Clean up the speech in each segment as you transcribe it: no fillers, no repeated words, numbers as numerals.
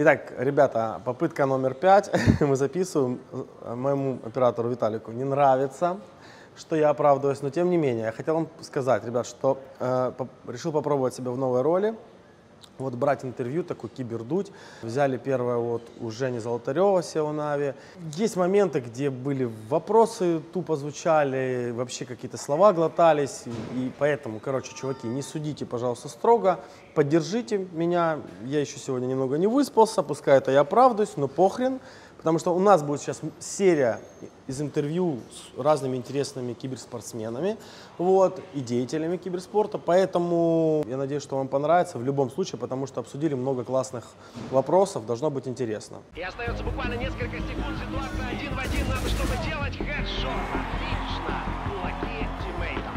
Итак, ребята, попытка номер 5. Мы записываем. Моему оператору Виталику не нравится, что я оправдываюсь, но тем не менее, я хотел вам сказать, ребят, что решил попробовать себя в новой роли. Вот брать интервью, такой кибердуть. Взяли первое вот у Жени Золотарева, SEO Нави. Есть моменты, где были вопросы, тупо звучали, вообще какие-то слова глотались. И поэтому, короче, чуваки, не судите, пожалуйста, строго. Поддержите меня. Я еще сегодня немного не выспался, пускай это я оправдываюсь, но похрен. Потому что у нас будет сейчас серия из интервью с разными интересными киберспортсменами, вот, и деятелями киберспорта. Поэтому я надеюсь, что вам понравится в любом случае, потому что обсудили много классных вопросов, должно быть интересно. И остается буквально несколько секунд, ситуация 1 в 1, надо что-то делать, хедшот, отлично, кулаки тиммейтам.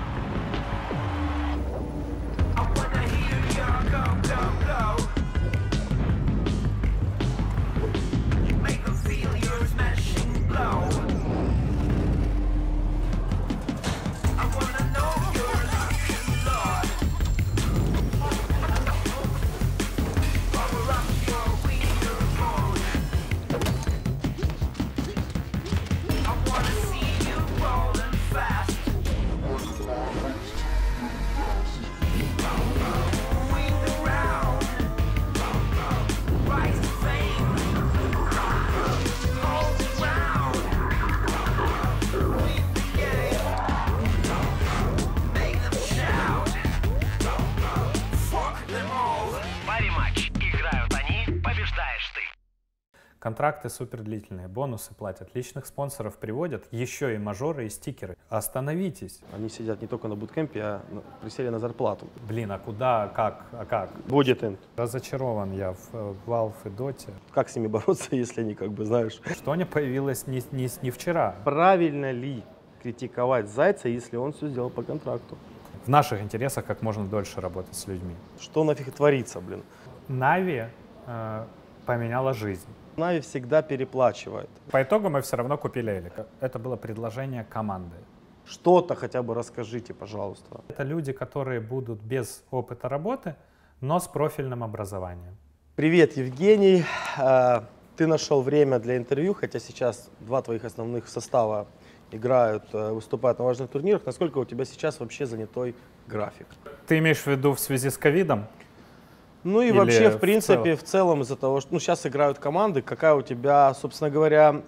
Контракты супер длительные, бонусы платят, личных спонсоров приводят, еще и мажоры и стикеры. Остановитесь. Они сидят не только на буткемпе, а присели на зарплату. Блин, а куда, как? Будет им. Разочарован я в Valve и Dota. Как с ними бороться, если они, как бы, знаешь... Что не появилось не вчера. Правильно ли критиковать Зайца, если он все сделал по контракту? В наших интересах как можно дольше работать с людьми. Что нафиг творится, блин? Нави поменяла жизнь. Нави всегда переплачивает. По итогу мы все равно купили Элика. Это было предложение команды. Что-то хотя бы расскажите, пожалуйста. Это люди, которые будут без опыта работы, но с профильным образованием. Привет, Евгений. Ты нашел время для интервью, хотя сейчас два твоих основных состава играют, выступают на важных турнирах. Насколько у тебя сейчас вообще занятой график? Ты имеешь в виду в связи с ковидом? Ну и или вообще, в принципе, в целом из-за того, что сейчас играют команды, какая у тебя, собственно говоря,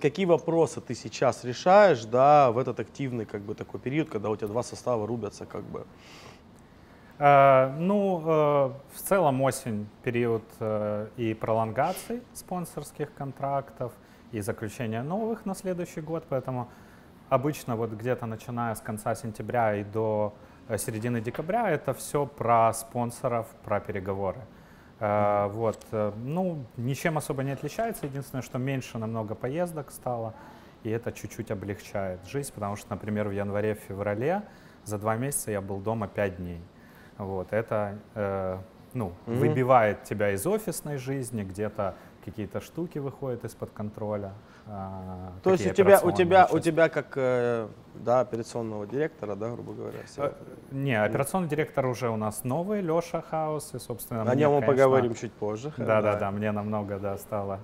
какие вопросы ты сейчас решаешь, да, в этот активный, как бы, такой период, когда у тебя два состава рубятся, как бы? В целом осень, период и пролонгаций спонсорских контрактов, и заключения новых на следующий год, поэтому обычно вот где-то начиная с конца сентября и до середины декабря это все про спонсоров, про переговоры. Ничем особо не отличается, единственное, что меньше намного поездок стало, и это чуть-чуть облегчает жизнь, потому что, например, в январе-феврале за 2 месяца я был дома 5 дней. Вот, это выбивает тебя из офисной жизни, где-то какие-то штуки выходят из-под контроля. То есть у тебя как операционного директора, да, грубо говоря? Не, операционный директор уже у нас новый, Леша Хаус, и, собственно, о нем мы поговорим чуть позже. Да, мне намного стало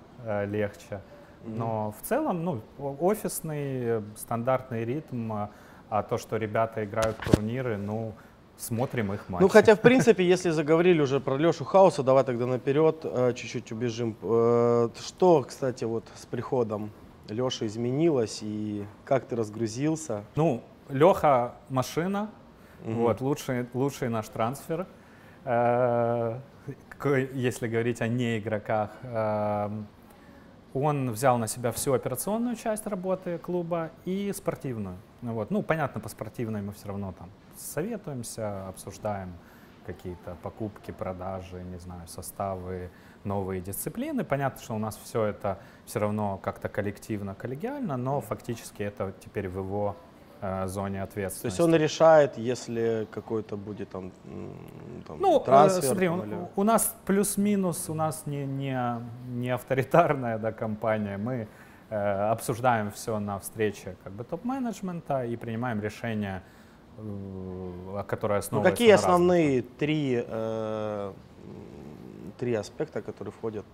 легче. Но в целом, офисный, стандартный ритм, а то, что ребята играют в турниры, смотрим их матчи. Хотя, в принципе, если заговорили уже про Лешу Хауса, давай тогда наперед чуть-чуть убежим. Что, кстати, вот с приходом Леши изменилось и как ты разгрузился? Леха машина, лучший наш трансфер, если говорить о неигроках. Он взял на себя всю операционную часть работы клуба и спортивную. Понятно, по спортивной мы все равно там советуемся, обсуждаем какие-то покупки, продажи, не знаю, составы, новые дисциплины. Понятно, что у нас все это все равно как-то коллективно, коллегиально, но фактически это теперь в его зоне ответственности. То есть он решает, если какой-то будет там трансфер? Смотри, у нас плюс-минус, у нас не авторитарная компания. Мы обсуждаем все на встрече топ-менеджмента и принимаем решения, которые основываются какие на основные 3 аспекта, которые входят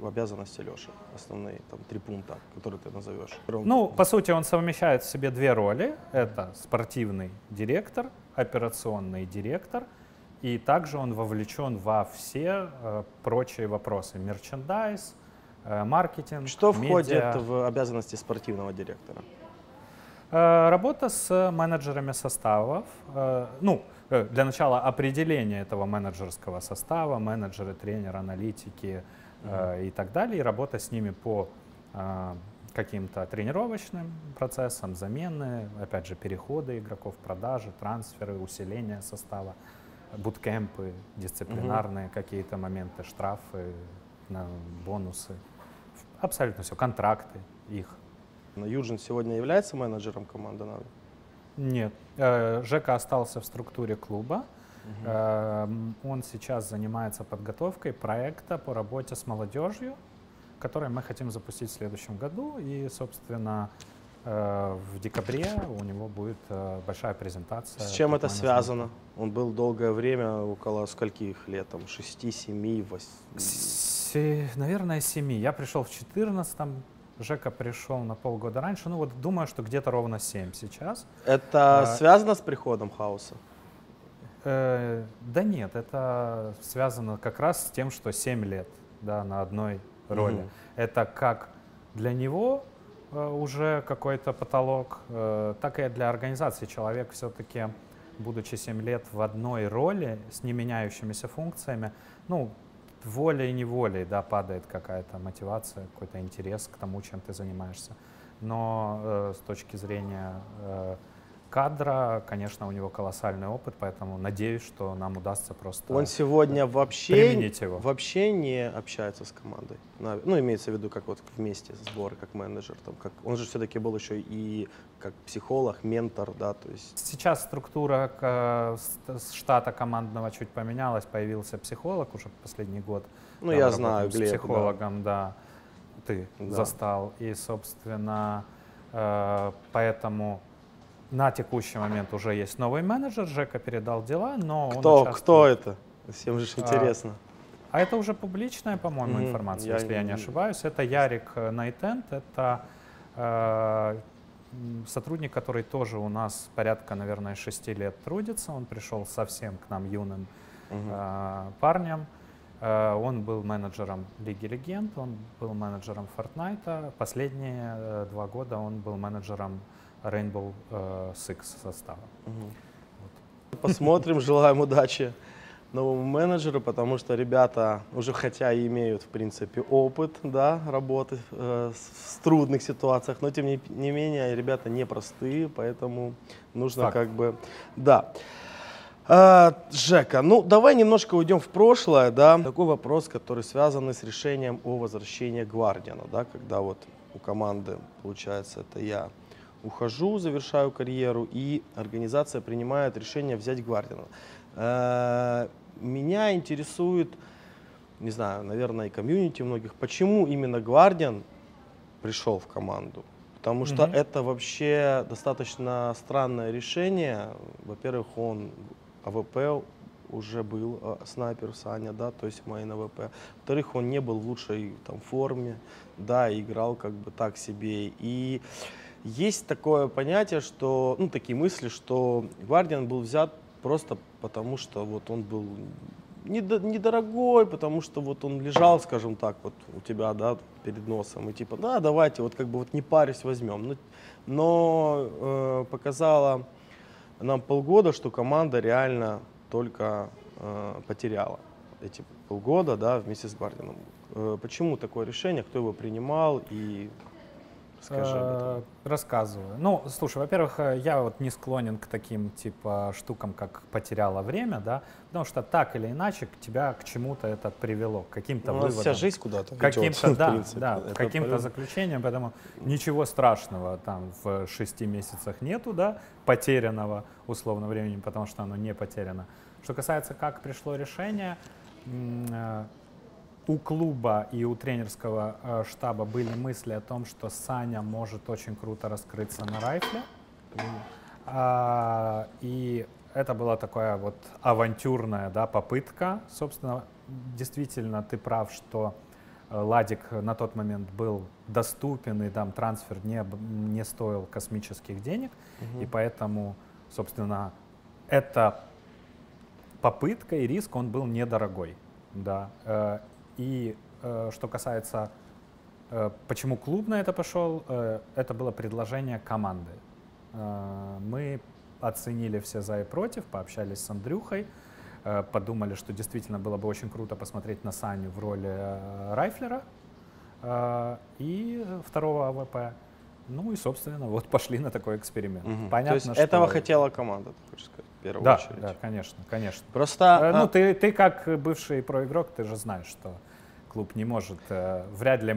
в обязанности Леши. Основные там 3 пункта, которые ты назовешь. Ну, по сути, он совмещает в себе 2 роли. Это спортивный директор, операционный директор, и также он вовлечен во все прочие вопросы. Мерчендайз, маркетинг, Что медиа. входит в обязанности спортивного директора? Работа с менеджерами составов. Ну, для начала определение этого менеджерского состава, менеджеры, тренеры, аналитики и так далее. И работа с ними по каким-то тренировочным процессам, замены, опять же, переходы игроков, продажи, трансферы, усиление состава, буткемпы, дисциплинарные какие-то моменты, штрафы, бонусы. Абсолютно все, контракты их. Юджин сегодня является менеджером команды «Нави»? Нет. Жека остался в структуре клуба. Он сейчас занимается подготовкой проекта по работе с молодежью, который мы хотим запустить в следующем году. И, собственно, в декабре у него будет большая презентация. С чем это связано? Он был долгое время, около скольких лет? Там 6, 7, 8? Наверное, 7. Я пришел в 14-м. Жека пришел на полгода раньше. Ну вот думаю, что где-то ровно 7 сейчас. Это связано с приходом Хауса? Да нет, это связано как раз с тем, что 7 лет, да, на одной роли. Это как для него уже какой-то потолок, так и для организации. Человек все-таки, будучи 7 лет в одной роли с не меняющимися функциями, ну, волей-неволей, да, падает какая-то мотивация, какой-то интерес к тому, чем ты занимаешься. Но с точки зрения кадра, конечно, у него колоссальный опыт, поэтому надеюсь, что нам удастся просто Он сегодня применить его. вообще не общается с командой? Ну, имеется в виду, как вот вместе сборы, как менеджер. Там, он же все-таки был еще и как психолог, ментор, да, то есть... Сейчас структура штата командного чуть поменялась, появился психолог уже последний год. Ну, Там я знаю, с Глеб, психологом, да, ты застал. И, собственно, поэтому на текущий момент уже есть новый менеджер, Жека передал дела, но Кто это? Всем же интересно. А это уже публичная, по-моему, информация, если я не ошибаюсь. Это Ярик Найтент, это сотрудник, который тоже у нас порядка, наверное, 6 лет трудится. Он пришел совсем к нам юным парнем. Он был менеджером Лиги Легенд, он был менеджером Fortnite. Последние 2 года он был менеджером Rainbow Six состава. Посмотрим, желаем удачи новому менеджеру, потому что ребята уже хотя и имеют, в принципе, опыт, да, работы в трудных ситуациях, но тем не менее ребята непростые, поэтому нужно как бы, да. Жека, ну давай немножко уйдем в прошлое, да. Такой вопрос, который связан с решением о возвращении Гвардиана, да, когда вот у команды, получается, это я ухожу, завершаю карьеру, и организация принимает решение взять Гвардиана. Меня интересует, не знаю, наверное, и комьюнити многих, почему именно Гвардиан пришел в команду. Потому что это вообще достаточно странное решение. Во-первых, он АВП уже был, снайпер Саня, да, то есть мейн АВП. Во-вторых, он не был в лучшей там форме, да, играл как бы так себе. И есть такое понятие, что, ну, такие мысли, что Гвардиан был взят просто потому, что вот он был недорогой, потому что вот он лежал, скажем так, вот у тебя, да, перед носом, и типа, да, давайте, вот как бы вот не парюсь, возьмем. Но показало нам полгода, что команда реально только потеряла эти полгода, да, вместе с Гвардианом. Почему такое решение, кто его принимал, и скажи об этом. Рассказываю. Ну, слушай, во-первых, я вот не склонен к таким типа штукам, как потеряло время, да, потому что так или иначе тебя к чему-то это привело, к каким-то выводам. Вся жизнь куда-то каким-то, ведет, да, каким-то заключением, поэтому ничего страшного там в 6 месяцах нету, да, потерянного условно времени, потому что оно не потеряно. Что касается, как пришло решение, у клуба и у тренерского штаба были мысли о том, что Саня может очень круто раскрыться на райфле. И это была такая вот авантюрная, да, попытка, собственно, действительно ты прав, что Ладик на тот момент был доступен, и там трансфер не стоил космических денег, и поэтому, собственно, эта попытка и риск, он был недорогой. Да. И что касается, почему клуб на это пошел, это было предложение команды. Мы оценили все за и против, пообщались с Андрюхой, подумали, что действительно было бы очень круто посмотреть на Саню в роли Райфлера и второго АВП. Ну и, собственно, вот пошли на такой эксперимент. Понятно, То есть что... этого хотела команда, ты хочешь сказать, в первую Да, очередь? да, конечно, конечно. Просто... Ну, ты как бывший проигрок, ты же знаешь, что клуб не может, вряд ли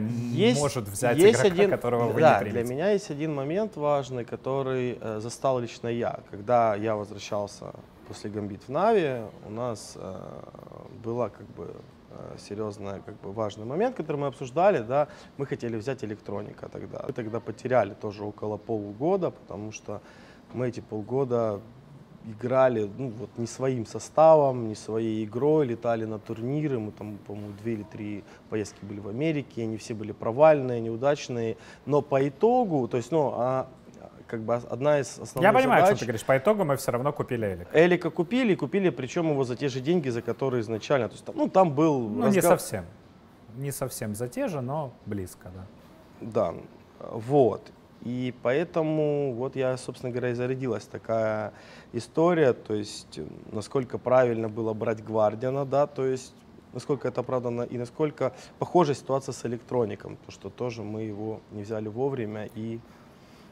может взять игрока, которого вы не примете. Для меня есть один момент важный, который застал лично я. Когда я возвращался после Гамбит в Нави, у нас была как бы серьезный, как бы важный момент, который мы обсуждали, да, мы хотели взять электроника тогда. Мы тогда потеряли тоже около полугода, потому что мы эти полгода играли, ну, вот, не своим составом, не своей игрой, летали на турниры, мы там, по-моему, 2 или 3 поездки были в Америке, они все были провальные, неудачные, но по итогу, то есть, ну, как бы одна из основных Я понимаю, задач, что ты говоришь, по итогу мы все равно купили Элика. Элика купили, причем его за те же деньги, за которые изначально, то есть, там, ну, там был... Ну, не совсем за те же, но близко, да. Да, вот. И поэтому вот я, собственно говоря, и зародилась такая история, то есть насколько правильно было брать Гвардиана, да, то есть насколько это оправдано и насколько похожа ситуация с электроником, то что тоже мы его не взяли вовремя. И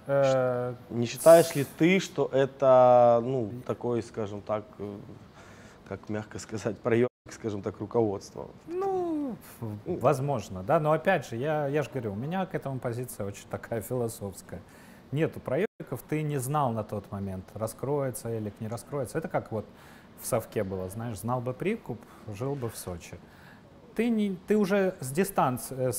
не считаешь ли ты, что это, ну, такой, скажем так, как мягко сказать, проеб, скажем так, руководства? Ну, возможно, да, но опять же, я же говорю, у меня к этому позиция очень такая философская. Нету проектов, ты не знал на тот момент, раскроется Элик, не раскроется. Это как вот в совке было, знаешь, знал бы прикуп, жил бы в Сочи. Ты уже с дистанции,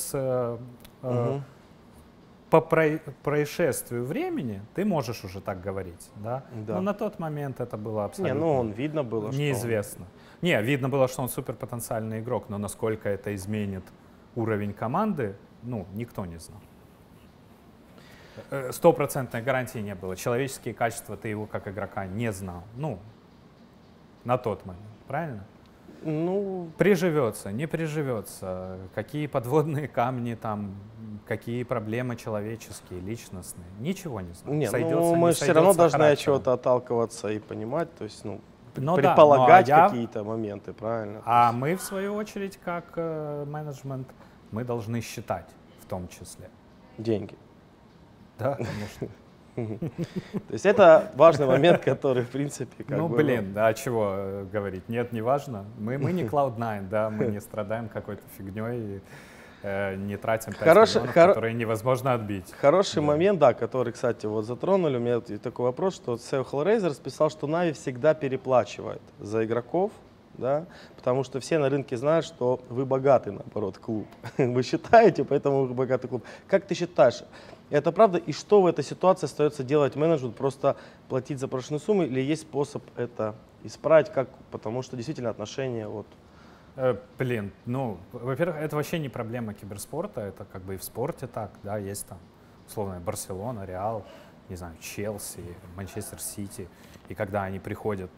по происшествию времени ты можешь уже так говорить, да? Да. Но на тот момент это было абсолютно Не, ну он видно было, неизвестно. Не, видно было, что он суперпотенциальный игрок, но насколько это изменит уровень команды, ну, никто не знал. 100% гарантии не было. Человеческие качества ты его как игрока не знал. Ну, на тот момент, правильно? Ну, приживется, не приживется, какие подводные камни там, какие проблемы человеческие, личностные, ничего не знаю. Нет, сойдется, ну, не мы все равно должны от характером. чего-то отталкиваться и понимать, то есть, ну, Ну да, предполагать ну, а какие-то моменты, правильно? А мы, в свою очередь, как менеджмент, мы должны считать в том числе. Деньги. Да, конечно. То есть это важный момент, который, в принципе, как Ну, бы... блин, да, чего говорить? Нет, не важно. Мы не Cloud9, да, мы не страдаем какой-то фигней и не тратим 5 миллионов, которые невозможно отбить. Хороший момент, да, который, кстати, вот затронули. У меня такой вопрос, что Сео Hellraiser писал, что Нави всегда переплачивает за игроков, да, потому что все на рынке знают, что вы богатый, наоборот, клуб. Вы считаете, поэтому вы богатый клуб. Как ты считаешь, это правда? И что в этой ситуации остается делать менеджеру? Просто платить за прошлые суммы или есть способ это исправить? Как? Потому что действительно отношения вот... Блин, ну, во-первых, это вообще не проблема киберспорта, это как бы и в спорте так, да, есть там, условно, Барселона, Реал, не знаю, Челси, Манчестер Сити, и когда они приходят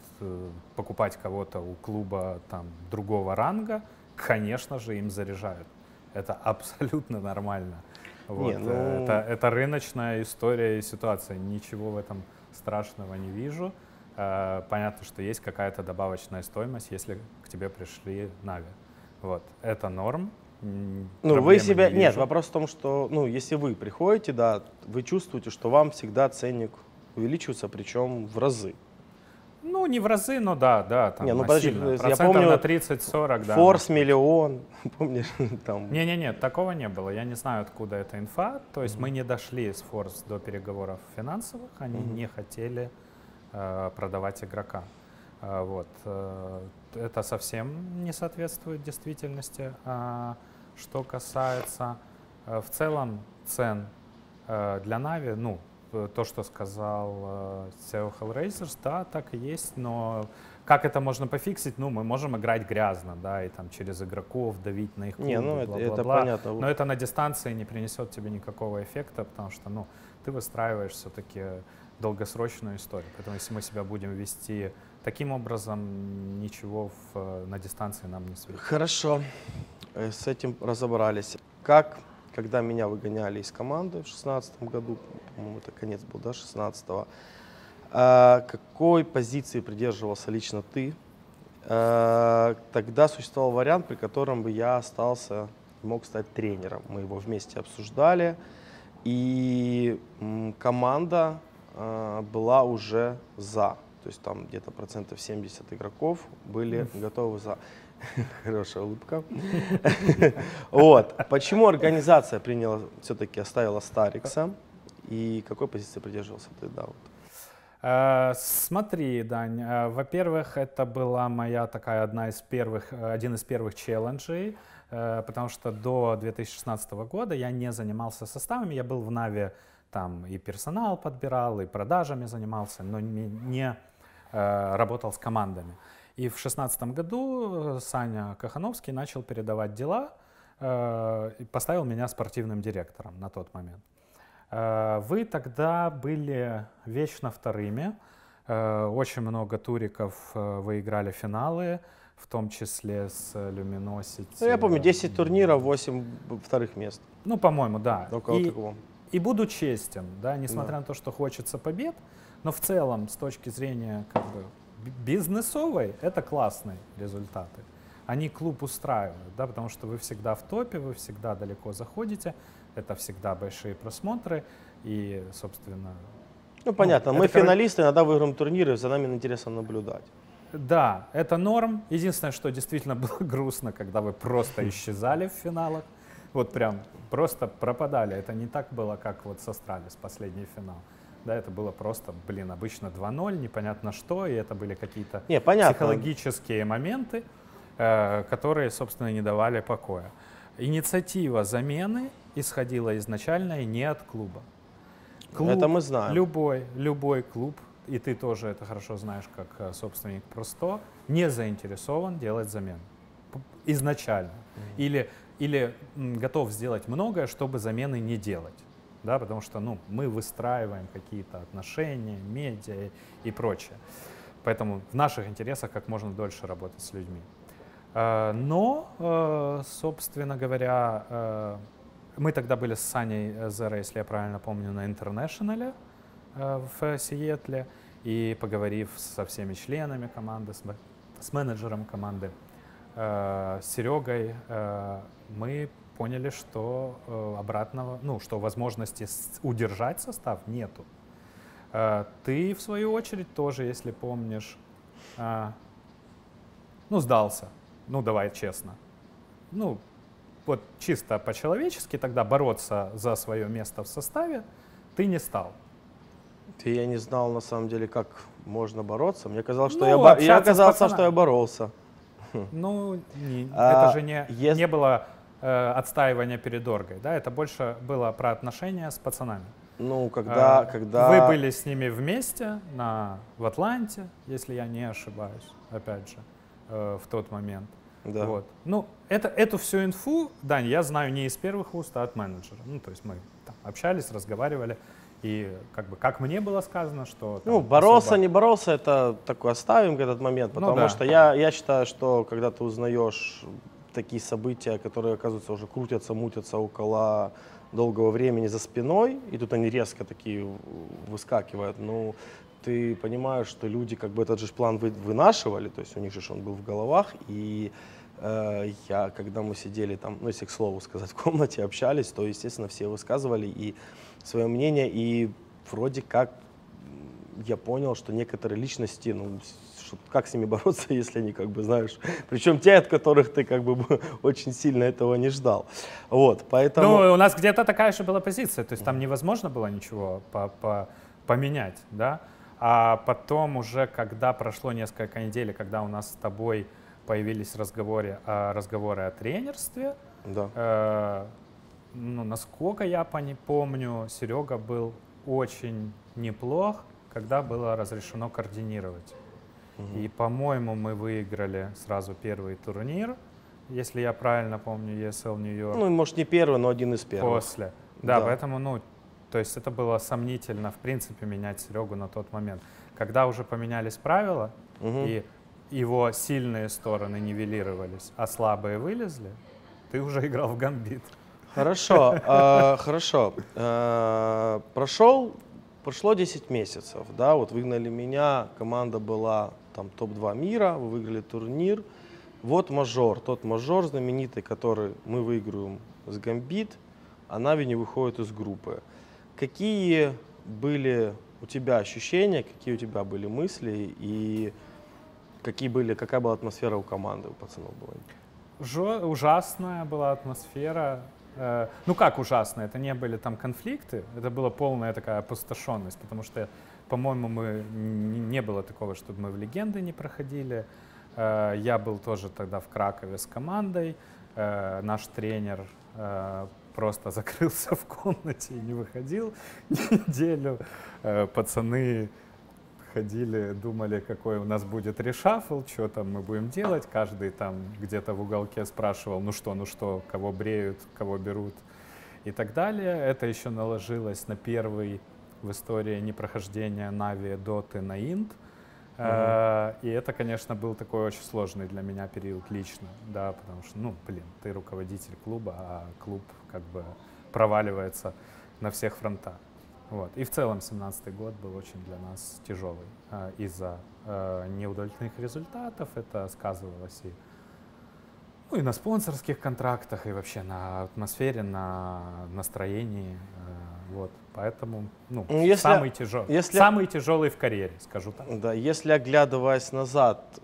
покупать кого-то у клуба там другого ранга, конечно же, им заряжают. Это абсолютно нормально. Вот. Не, ну... это рыночная история и ситуация, ничего в этом страшного не вижу. Понятно, что есть какая-то добавочная стоимость, если к тебе пришли Нави. Вот. Это норм. Ну, вы себя... Нет, вопрос в том, что, ну, если вы приходите, да, вы чувствуете, что вам всегда ценник увеличивается, причем в разы. Ну, не в разы, но да, там не, ну, подожди, процентов я помню, на 30-40, да. Форс миллион, помнишь, там... Не, такого не было. Я не знаю, откуда эта инфа. То есть мы не дошли с Форс до переговоров финансовых, они не хотели продавать игрока. Вот. Это совсем не соответствует действительности. Что касается в целом цен для Нави, ну, то, что сказал SEO Hellraisers, да, так и есть, но как это можно пофиксить? Ну, мы можем играть грязно, да, и там через игроков давить на их клубы, Не, ну это бла-бла-бла. понятно. Но это на дистанции не принесет тебе никакого эффекта, потому что, ну, ты выстраиваешь все-таки долгосрочную историю. Поэтому если мы себя будем вести таким образом, ничего на дистанции нам не светит. Хорошо, с этим разобрались. Как, когда меня выгоняли из команды в 2016 году, по-моему, это конец был, да, 16-го, какой позиции придерживался лично ты? Тогда существовал вариант, при котором бы я остался, мог стать тренером. Мы его вместе обсуждали, и команда была уже за. То есть там где-то 70% игроков были готовы за. Хорошая улыбка. Вот. Почему организация приняла, все-таки оставила Старикса? И какой позиции придерживался ты? Да, вот. Смотри, Дань, во-первых, это была моя такая один из первых челленджей, потому что до 2016 года я не занимался составами, я был в Наве, там и персонал подбирал, и продажами занимался, но не работал с командами. И в 2016 году Саня Кахановский начал передавать дела и поставил меня спортивным директором на тот момент. Вы тогда были вечно вторыми, очень много туриков вы играли финалы, в том числе с Luminosity. Ну, я помню, 10 турниров, 8 вторых мест. Ну, по-моему, да. Около такого. И буду честен, да, несмотря на то, что хочется побед, но в целом, с точки зрения как бы бизнесовой, это классные результаты. Они клуб устраивают, да, потому что вы всегда в топе, вы всегда далеко заходите, это всегда большие просмотры и, собственно... Ну, понятно, мы финалисты, иногда выиграем турниры, за нами интересно наблюдать. Да, это норм. Единственное, что действительно было грустно, когда вы просто исчезали в финалах, вот прям просто пропадали. Это не так было, как вот с Астралис, последний финал. Да, это было просто, обычно 2-0, непонятно что, и это были какие-то психологические моменты, которые, собственно, не давали покоя. Инициатива замены исходила изначально и не от клуба. Клуб, это мы знаем. Любой клуб, и ты тоже это хорошо знаешь, как собственник Про100, не заинтересован делать замену изначально. Или готов сделать многое, чтобы замены не делать. Да, потому что мы выстраиваем какие-то отношения, медиа и прочее. Поэтому в наших интересах как можно дольше работать с людьми. Но, собственно говоря, мы тогда были с Саней Зеро, если я правильно помню, на Интернешнале в Сиэтле. И поговорив со всеми членами команды, с менеджером команды, с Серегой, мы поняли, что обратного, что возможности удержать состав нету. Ты, в свою очередь, тоже, если помнишь, сдался. Давай честно. Вот чисто по-человечески тогда бороться за свое место в составе ты не стал. Я не знал, на самом деле, как можно бороться. Мне казалось, что я оказался, что я боролся. Это же не было отстаивания перед оргой, да? Это больше было про отношения с пацанами. Когда... Вы были с ними вместе в Атланте, если я не ошибаюсь, опять же, в тот момент. Да. Вот. Эту всю инфу, Дань, я знаю не из первых уст, а от менеджера. То есть мы там общались, разговаривали, и как мне было сказано, что... боролся, не боролся, это такой оставим этот момент, потому что я считаю, что когда ты узнаешь такие события, которые, оказывается, уже крутятся, мутятся около долгого времени за спиной, и тут они резко такие выскакивают, ты понимаешь, что люди этот же план вынашивали, то есть у них же он был в головах, и когда мы сидели там, если к слову сказать, в комнате общались, то, естественно, все высказывали и свое мнение, и вроде как я понял, что некоторые личности, как с ними бороться, если они, знаешь, причем те, от которых ты очень сильно этого не ждал. Вот, поэтому... у нас где-то такая же была позиция, то есть там невозможно было ничего поменять, да? А потом уже, когда прошло несколько недель, когда у нас с тобой появились разговоры о тренерстве, да. Насколько я помню, Серега был очень неплох, когда было разрешено координировать. И, по-моему, мы выиграли сразу первый турнир, если я правильно помню, ESL Нью-Йорк. Ну, может, не первый, но один из первых. После. Да, поэтому, ну, то есть это было сомнительно, в принципе, менять Серегу на тот момент. Когда уже поменялись правила, и его сильные стороны нивелировались, а слабые вылезли, ты уже играл в гамбит. Хорошо, хорошо. Прошло 10 месяцев, да, вот выгнали меня, команда была там топ-2 мира, вы выиграли турнир. Вот мажор, тот мажор знаменитый, который мы выигрываем с гамбит, а Нави не выходит из группы. Какие были у тебя ощущения, какие у тебя были мысли и какая была атмосфера у команды, у пацанов была? Ужасная была атмосфера. Ну как ужасная, это не были там конфликты, это была полная такая опустошенность, потому что, по-моему, не было такого, чтобы мы в легенды не проходили. Я был тоже тогда в Кракове с командой, наш тренер просто закрылся в комнате и не выходил неделю. Пацаны ходили, думали, какой у нас будет решафл, что там мы будем делать. Каждый там где-то в уголке спрашивал, ну что, кого бреют, кого берут и так далее. Это еще наложилось на первый в истории непрохождения Нави Доты на Инт. И это, конечно, был такой очень сложный для меня период лично, да, потому что, ну, блин, ты руководитель клуба, а клуб как бы проваливается на всех фронтах. Вот. И в целом 17-й год был очень для нас тяжелый из-за неудовлетворительных результатов. Это сказывалось и на спонсорских контрактах, и вообще на атмосфере, на настроении. Вот. Поэтому самый тяжелый в карьере, скажу так. Да, если оглядываясь назад,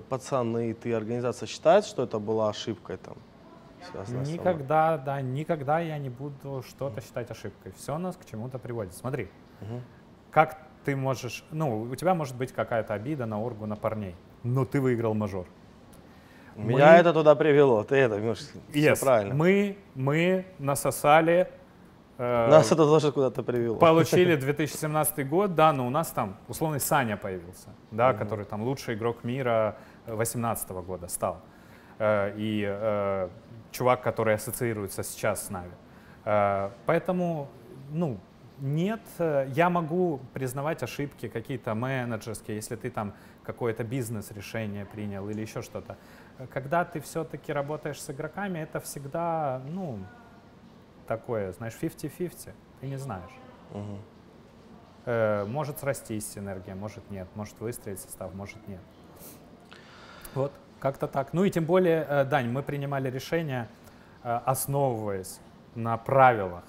пацаны, ты, организация считает, что это была ошибкой там? Никогда я не буду что-то считать ошибкой. Все нас к чему-то приводит. Смотри, как ты можешь, у тебя может быть какая-то обида на Оргу, на парней, но ты выиграл мажор. Меня это туда привело, ты это, Миш, все правильно. Мы насосали. Нас это тоже куда-то привело. Получили 2017 год, да, но у нас там условный Саня появился, да, который там лучший игрок мира 2018 года стал. И чувак, который ассоциируется сейчас с Нави. Поэтому, нет, я могу признавать ошибки какие-то менеджерские, если ты там какое-то бизнес-решение принял или еще что-то. Когда ты все-таки работаешь с игроками, это всегда, такое, знаешь, 50-50, ты не знаешь. Может срастись синергия, может нет, может выстроить состав, может нет. Вот. Как-то так. Ну и тем более, Дань, мы принимали решение, основываясь на правилах,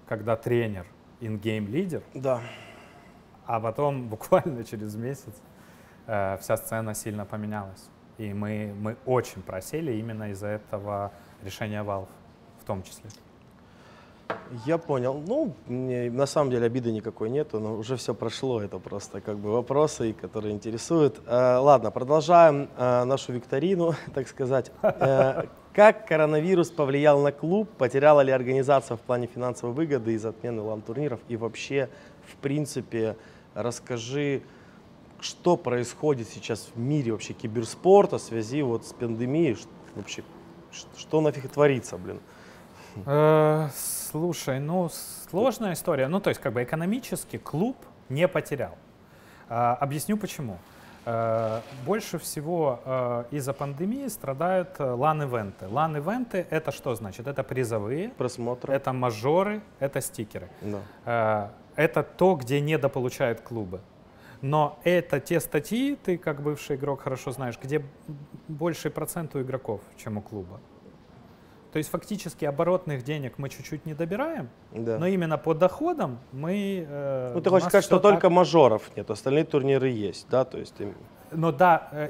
когда тренер in-game лидер, да. А потом буквально через месяц вся сцена сильно поменялась. И мы очень просели именно из-за этого решения Valve в том числе. Я понял. На самом деле обиды никакой нету, но уже все прошло. Это просто как бы вопросы, которые интересуют. Ладно, продолжаем нашу викторину, так сказать. Как коронавирус повлиял на клуб? Потеряла ли организация в плане финансовой выгоды из отмены лан-турниров? И вообще, в принципе, расскажи, что происходит сейчас в мире вообще киберспорта в связи вот с пандемией? Вообще, что нафиг творится, блин? Слушай, сложная история. То есть, как бы экономически клуб не потерял. Объясню почему. Больше всего из-за пандемии страдают лан-ивенты. Лан-ивенты — это что значит? Это призовые, просмотры, это мажоры, это стикеры. Да. Это то, где недополучают клубы. Но это те статьи, ты как бывший игрок хорошо знаешь, где больший процент у игроков, чем у клуба. То есть фактически оборотных денег мы чуть-чуть не добираем, да. Но именно по доходам мы... ты хочешь сказать, что только мажоров нет, остальные турниры есть, да? То есть...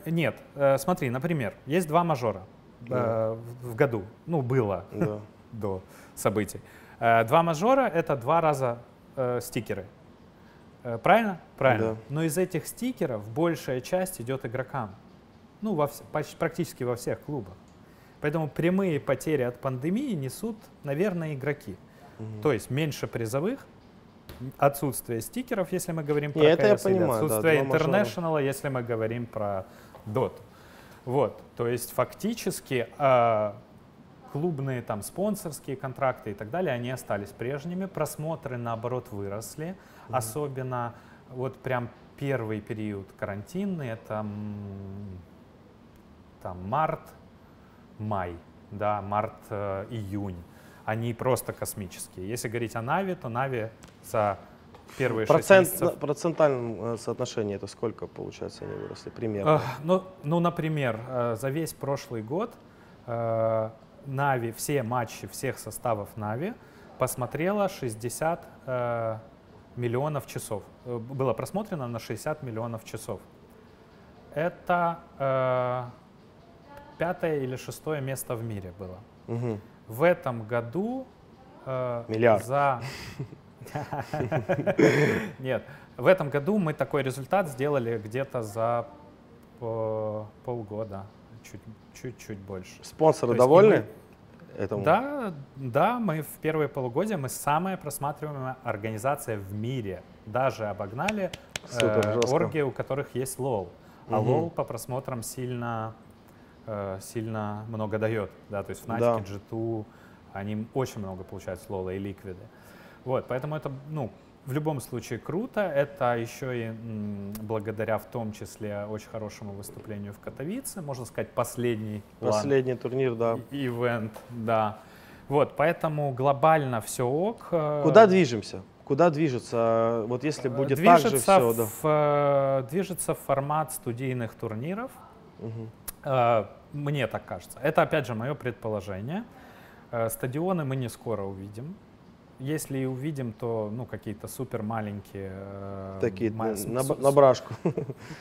Нет. Смотри, например, есть 2 мажора в году, было до событий. 2 мажора — это 2 раза стикеры. Правильно? Правильно. Да. Но из этих стикеров большая часть идет игрокам. Практически во всех клубах. Поэтому прямые потери от пандемии несут, наверное, игроки. То есть меньше призовых, отсутствие стикеров, если мы говорим про Не, это я CS, или понимаю, да, отсутствие два мажора. International, если мы говорим про Dota. Вот, то есть фактически клубные там спонсорские контракты и так далее, они остались прежними, просмотры наоборот выросли, особенно вот прям первый период карантинный, это там март-май, да, март-июнь, они просто космические. Если говорить о Нави, то Нави за первые 6 месяцев... В процентальном соотношении это сколько, получается, они выросли примерно? Ну, например, за весь прошлый год Нави, все матчи всех составов Нави посмотрело 60 миллионов часов. Было просмотрено на 60 миллионов часов. Это 5-е или 6-е место в мире было. Угу. В этом году Миллиард. Нет, в этом году мы такой результат сделали где-то за полгода, чуть-чуть больше. Спонсоры То есть довольны этому? Да, мы в первые полугодия мы самая просматриваемая организация в мире. Даже обогнали орги, у которых есть LoL. А LoL по просмотрам сильно много дает. Да? То есть в Натике, G2, они очень много получают с LoL и Ликвиды. Вот, поэтому это, ну, в любом случае круто. Это еще и благодаря в том числе очень хорошему выступлению в Катовице, можно сказать, последний турнир, да. Ивент, да. Вот, поэтому глобально все ок. Куда движемся? Куда движется? Вот если будет так же все, да. Движется в формат студийных турниров. Мне так кажется. Это, опять же, мое предположение. Стадионы мы не скоро увидим. Если и увидим, то ну, какие-то супер маленькие. Такие, на брашку.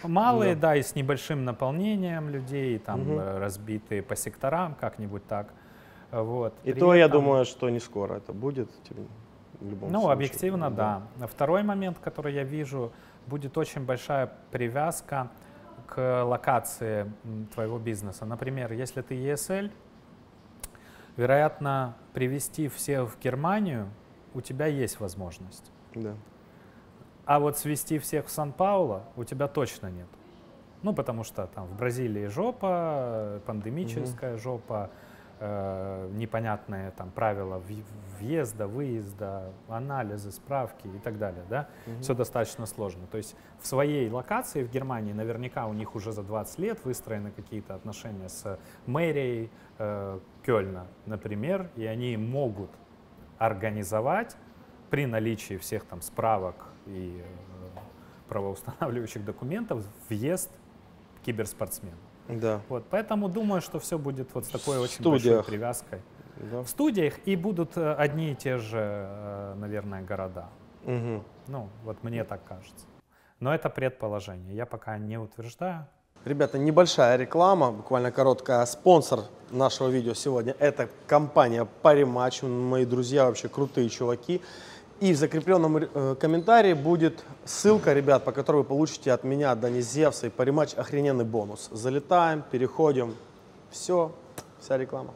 Малые, да, и с небольшим наполнением людей, там разбитые по секторам, как-нибудь так. Вот. И то, я думаю, что не скоро это будет. В любом случае. Объективно, да. Второй момент, который я вижу, будет очень большая привязка к локации твоего бизнеса. Например, если ты ESL, вероятно, привести всех в Германию у тебя есть возможность. Да. А вот свести всех в Сан-Пауло у тебя точно нет. Ну, потому что там в Бразилии жопа, пандемическая жопа, непонятные там правила въезда, выезда, анализы, справки и так далее, да, все достаточно сложно. То есть в своей локации в Германии наверняка у них уже за 20 лет выстроены какие-то отношения с мэрией Кёльна, например, и они могут организовать при наличии всех там справок и правоустанавливающих документов въезд киберспортсмену. Да. Вот, поэтому думаю, что все будет вот с такой очень большой привязкой. Да. В студиях и будут одни и те же, наверное, города. Ну, вот мне так кажется. Но это предположение, я пока не утверждаю. Ребята, небольшая реклама, буквально короткая. Спонсор нашего видео сегодня — это компания Parimatch. Мои друзья вообще крутые чуваки. И в закрепленном комментарии будет ссылка, ребят, по которой вы получите от меня, Дани Зевса и Parimatch охрененный бонус. Залетаем, переходим. Все, вся реклама.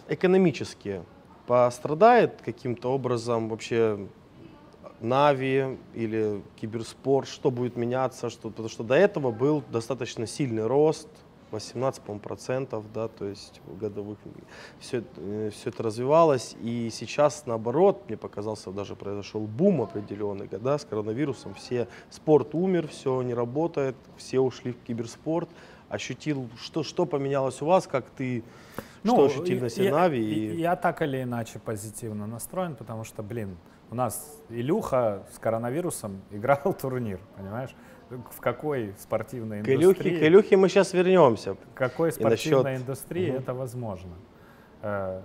Экономически пострадает каким-то образом вообще Нави или киберспорт? Что будет меняться? Потому что до этого был достаточно сильный рост, 18%, по-моему, процентов, да, то есть годовых. Все это развивалось, и сейчас, наоборот, мне показался, даже произошел бум определенный, да, с коронавирусом. Спорт умер, все не работает, все ушли в киберспорт. Ощутил, что поменялось у вас, как ты, что ощутил на себе Нави? Я так или иначе позитивно настроен, потому что, блин, у нас Илюха с коронавирусом играл турнир, понимаешь? В какой спортивной индустрии? К Илюхе мы сейчас вернемся. В какой спортивной индустрии это возможно? Да.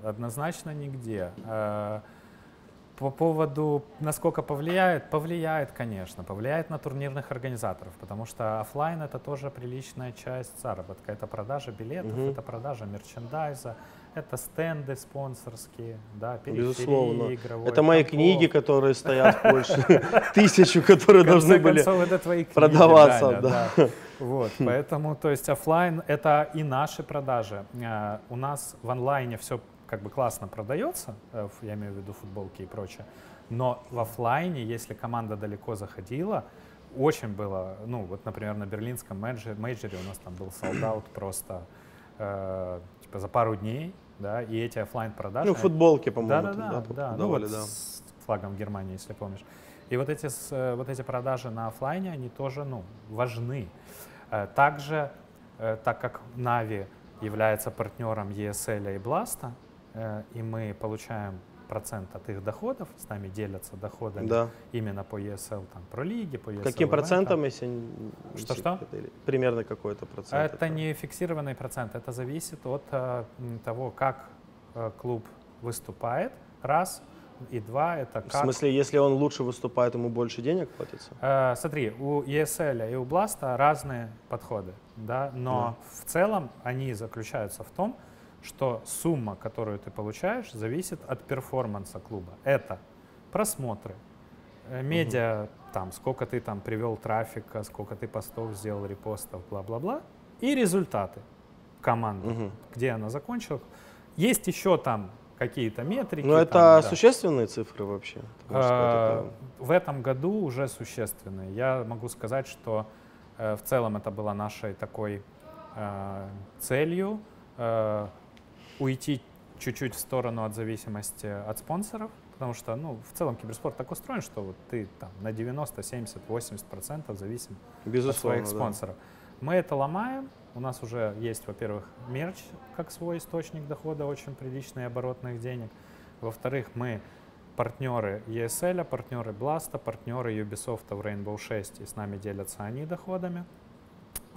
Однозначно нигде. По поводу, насколько повлияет, конечно, повлияет на турнирных организаторов, потому что офлайн это тоже приличная часть заработка. Это продажа билетов, это продажа мерчендайза, это стенды спонсорские, да, безусловно. игровой. Это мои книги, которые стоят в Польше, 1000, которые должны были продаваться. Да. Вот, поэтому, то есть офлайн это и наши продажи. У нас в онлайне все как бы классно продается, я имею в виду футболки и прочее, но в оффлайне, если команда далеко заходила, очень было, ну вот, например, на берлинском мейджоре у нас там был солдат просто типа за пару дней, да, и эти оффлайн продажи. Ну, футболки, по-моему, да, ну вот с флагом Германии, если помнишь. И вот эти продажи на оффлайне, они тоже, ну, важны. Также, так как Na'Vi является партнером ESL и Blast, и мы получаем процент от их доходов, с нами делятся доходами именно по ESL, там, про лиги, по ESL. Каким процентом, если Что? Примерно какой-то процент? Это не фиксированный процент, это зависит от того, как клуб выступает, раз, и два, это как... В смысле, если он лучше выступает, ему больше денег платится? Смотри, у ESL и у Blast разные подходы, да, но в целом они заключаются в том, что сумма, которую ты получаешь, зависит от перформанса клуба. Это просмотры, медиа, там, сколько ты там привел трафика, сколько ты постов сделал, репостов, бла-бла-бла, и результаты команды, где она закончила. Есть еще там какие-то метрики. Но это существенные цифры вообще? В этом году уже существенные. Я могу сказать, что в целом это была нашей такой целью, уйти чуть-чуть в сторону от зависимости от спонсоров, потому что, ну, в целом киберспорт так устроен, что вот ты там на 90, 70, 80% зависим от своих спонсоров. Мы это ломаем. У нас уже есть, во-первых, мерч как свой источник дохода, очень приличный, оборотных денег. Во-вторых, мы партнеры ESL, партнеры Blast, партнеры Ubisoft в Rainbow 6, и с нами делятся они доходами.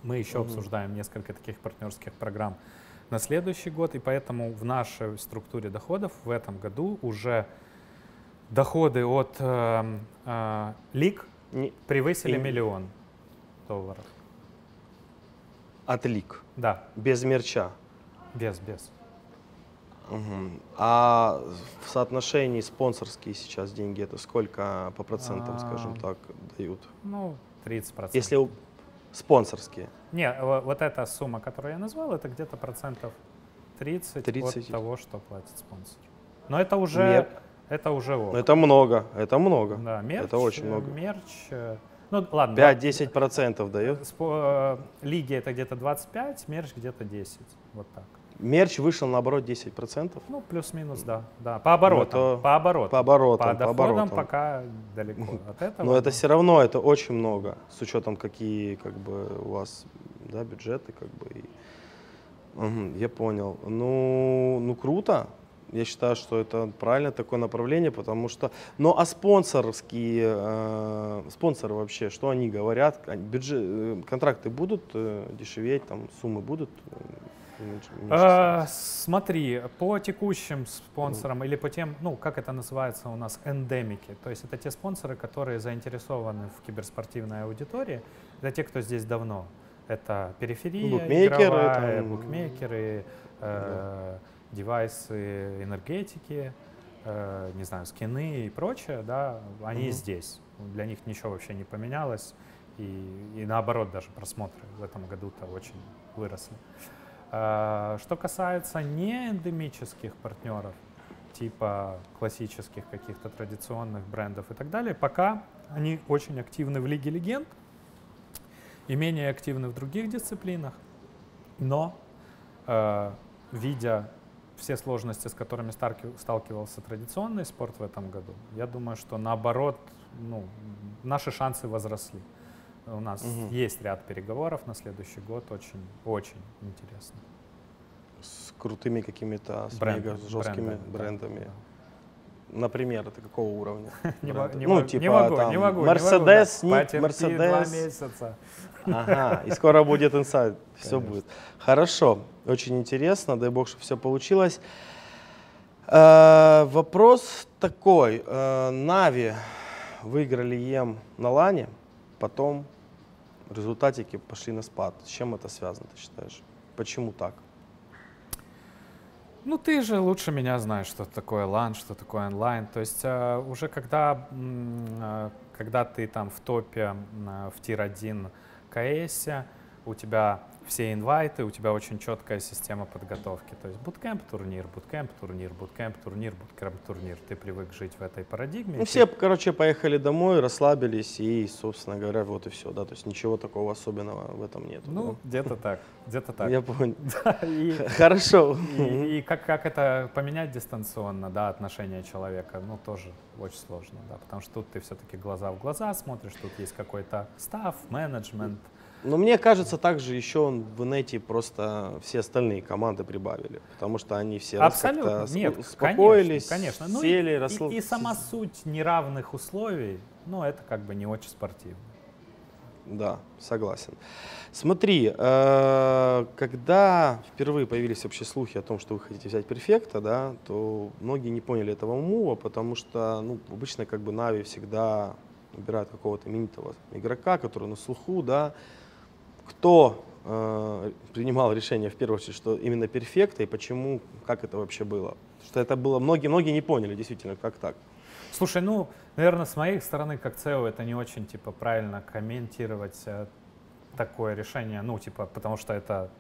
Мы еще обсуждаем несколько таких партнерских программ на следующий год, и поэтому в нашей структуре доходов в этом году уже доходы от лиг превысили $1 миллион. От лиг? Да. Без мерча? Без. А в соотношении спонсорские сейчас деньги, это сколько по процентам, скажем так, дают? Ну, 30%. Если спонсорские? Не, вот эта сумма, которую я назвал, это где-то процентов 30 от того, что платит спонсор. Но это уже... Это уже ок. Это много, это много. Да, мерч, это очень много. Мерч, ну ладно. 5-10% дает? Лиги это где-то 25, мерч где-то 10, вот так. Мерч вышел наоборот 10%? Ну, плюс-минус, да. По оборотам. По доходам пока далеко от этого. Но это все равно, это очень много, с учетом, какие как бы у вас, да, бюджеты, как бы. Я понял. Ну, круто. Я считаю, что это правильное такое направление, потому что... Ну, а спонсорские, спонсоры вообще, что они говорят? Контракты будут дешеветь, там, суммы будут меньше? Смотри, по текущим спонсорам или по тем, ну, как это называется у нас, эндемики, то есть это те спонсоры, которые заинтересованы в киберспортивной аудитории, это те, кто здесь давно. Это периферия, игровая, букмекеры, девайсы, энергетики, не знаю, скины и прочее, да, они здесь. Для них ничего вообще не поменялось. И наоборот, даже просмотры в этом году-то очень выросли. Что касается неэндемических партнеров, типа классических каких-то традиционных брендов и так далее, пока они очень активны в Лиге Легенд и менее активны в других дисциплинах, но видя все сложности, с которыми сталкивался традиционный спорт в этом году, я думаю, что наоборот, ну, наши шансы возросли. У нас есть ряд переговоров на следующий год, очень интересно. С крутыми какими-то, мега жесткими брендами. Да. Например, это какого уровня? Не могу. Мерседес, Мерседес. 2 месяца. Ага, и скоро будет инсайд, все будет. Хорошо, очень интересно, дай бог, чтобы все получилось. Вопрос такой, Na'Vi выиграли ЕМ на лане, потом результатики пошли на спад. С чем это связано, ты считаешь? Почему так? Ну, ты же лучше меня знаешь, что такое LAN, что такое онлайн. То есть уже когда ты там в топе в тир-1 КС, у тебя все инвайты, у тебя очень четкая система подготовки. То есть буткемп, турнир, буткемп, турнир, буткемп, турнир, буткемп, турнир. Ты привык жить в этой парадигме. Ну, все, короче, поехали домой, расслабились и, собственно говоря, вот и все, да, то есть ничего такого особенного в этом нет. Ну, где-то так, где-то так. Я понял. Да, и, Хорошо. и как это поменять дистанционно, да, отношение человека, ну, тоже очень сложно, да, потому что тут ты все-таки глаза в глаза смотришь, тут есть какой-то став, менеджмент. Но мне кажется, также еще в инете просто все остальные команды прибавили, потому что они все Абсолютно. как-то Нет, успокоились, конечно. Ну, сели, и сама суть неравных условий, ну, это как бы не очень спортивно. Да, согласен. Смотри, когда впервые появились вообще слухи о том, что вы хотите взять перфекта, да, то многие не поняли этого мува, потому что, ну, обычно как бы Нави всегда выбирают какого-то именитого игрока, который на слуху, да. Кто принимал решение в первую очередь, что именно перфекта и почему, как это вообще было? Что это было, многие не поняли действительно, как так. Слушай, ну, наверное, с моей стороны, как ЦЕО, это не очень, типа, правильно комментировать такое решение, ну, типа, потому что это,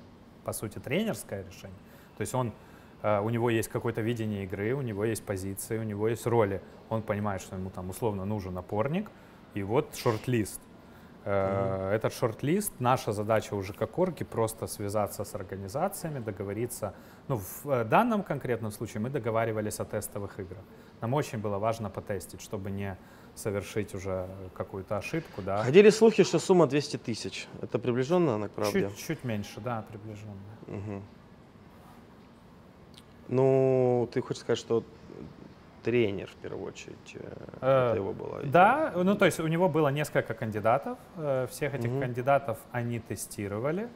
по сути, тренерское решение. То есть у него есть какое-то видение игры, у него есть позиции, у него есть роли. Он понимает, что ему там условно нужен опорник, и вот шорт-лист. Этот шорт-лист, наша задача уже как орги просто связаться с организациями, договориться. Ну, в данном конкретном случае мы договаривались о тестовых играх. Нам очень было важно потестить, чтобы не совершить уже какую-то ошибку. Да. Ходили слухи, что сумма 200 тысяч. Это приближенно она к правде? Чуть меньше, да, приближенно. Угу. Ну, ты хочешь сказать, что тренер, в первую очередь, это его была идея? Да, ну то есть у него было несколько кандидатов, всех этих кандидатов они тестировали,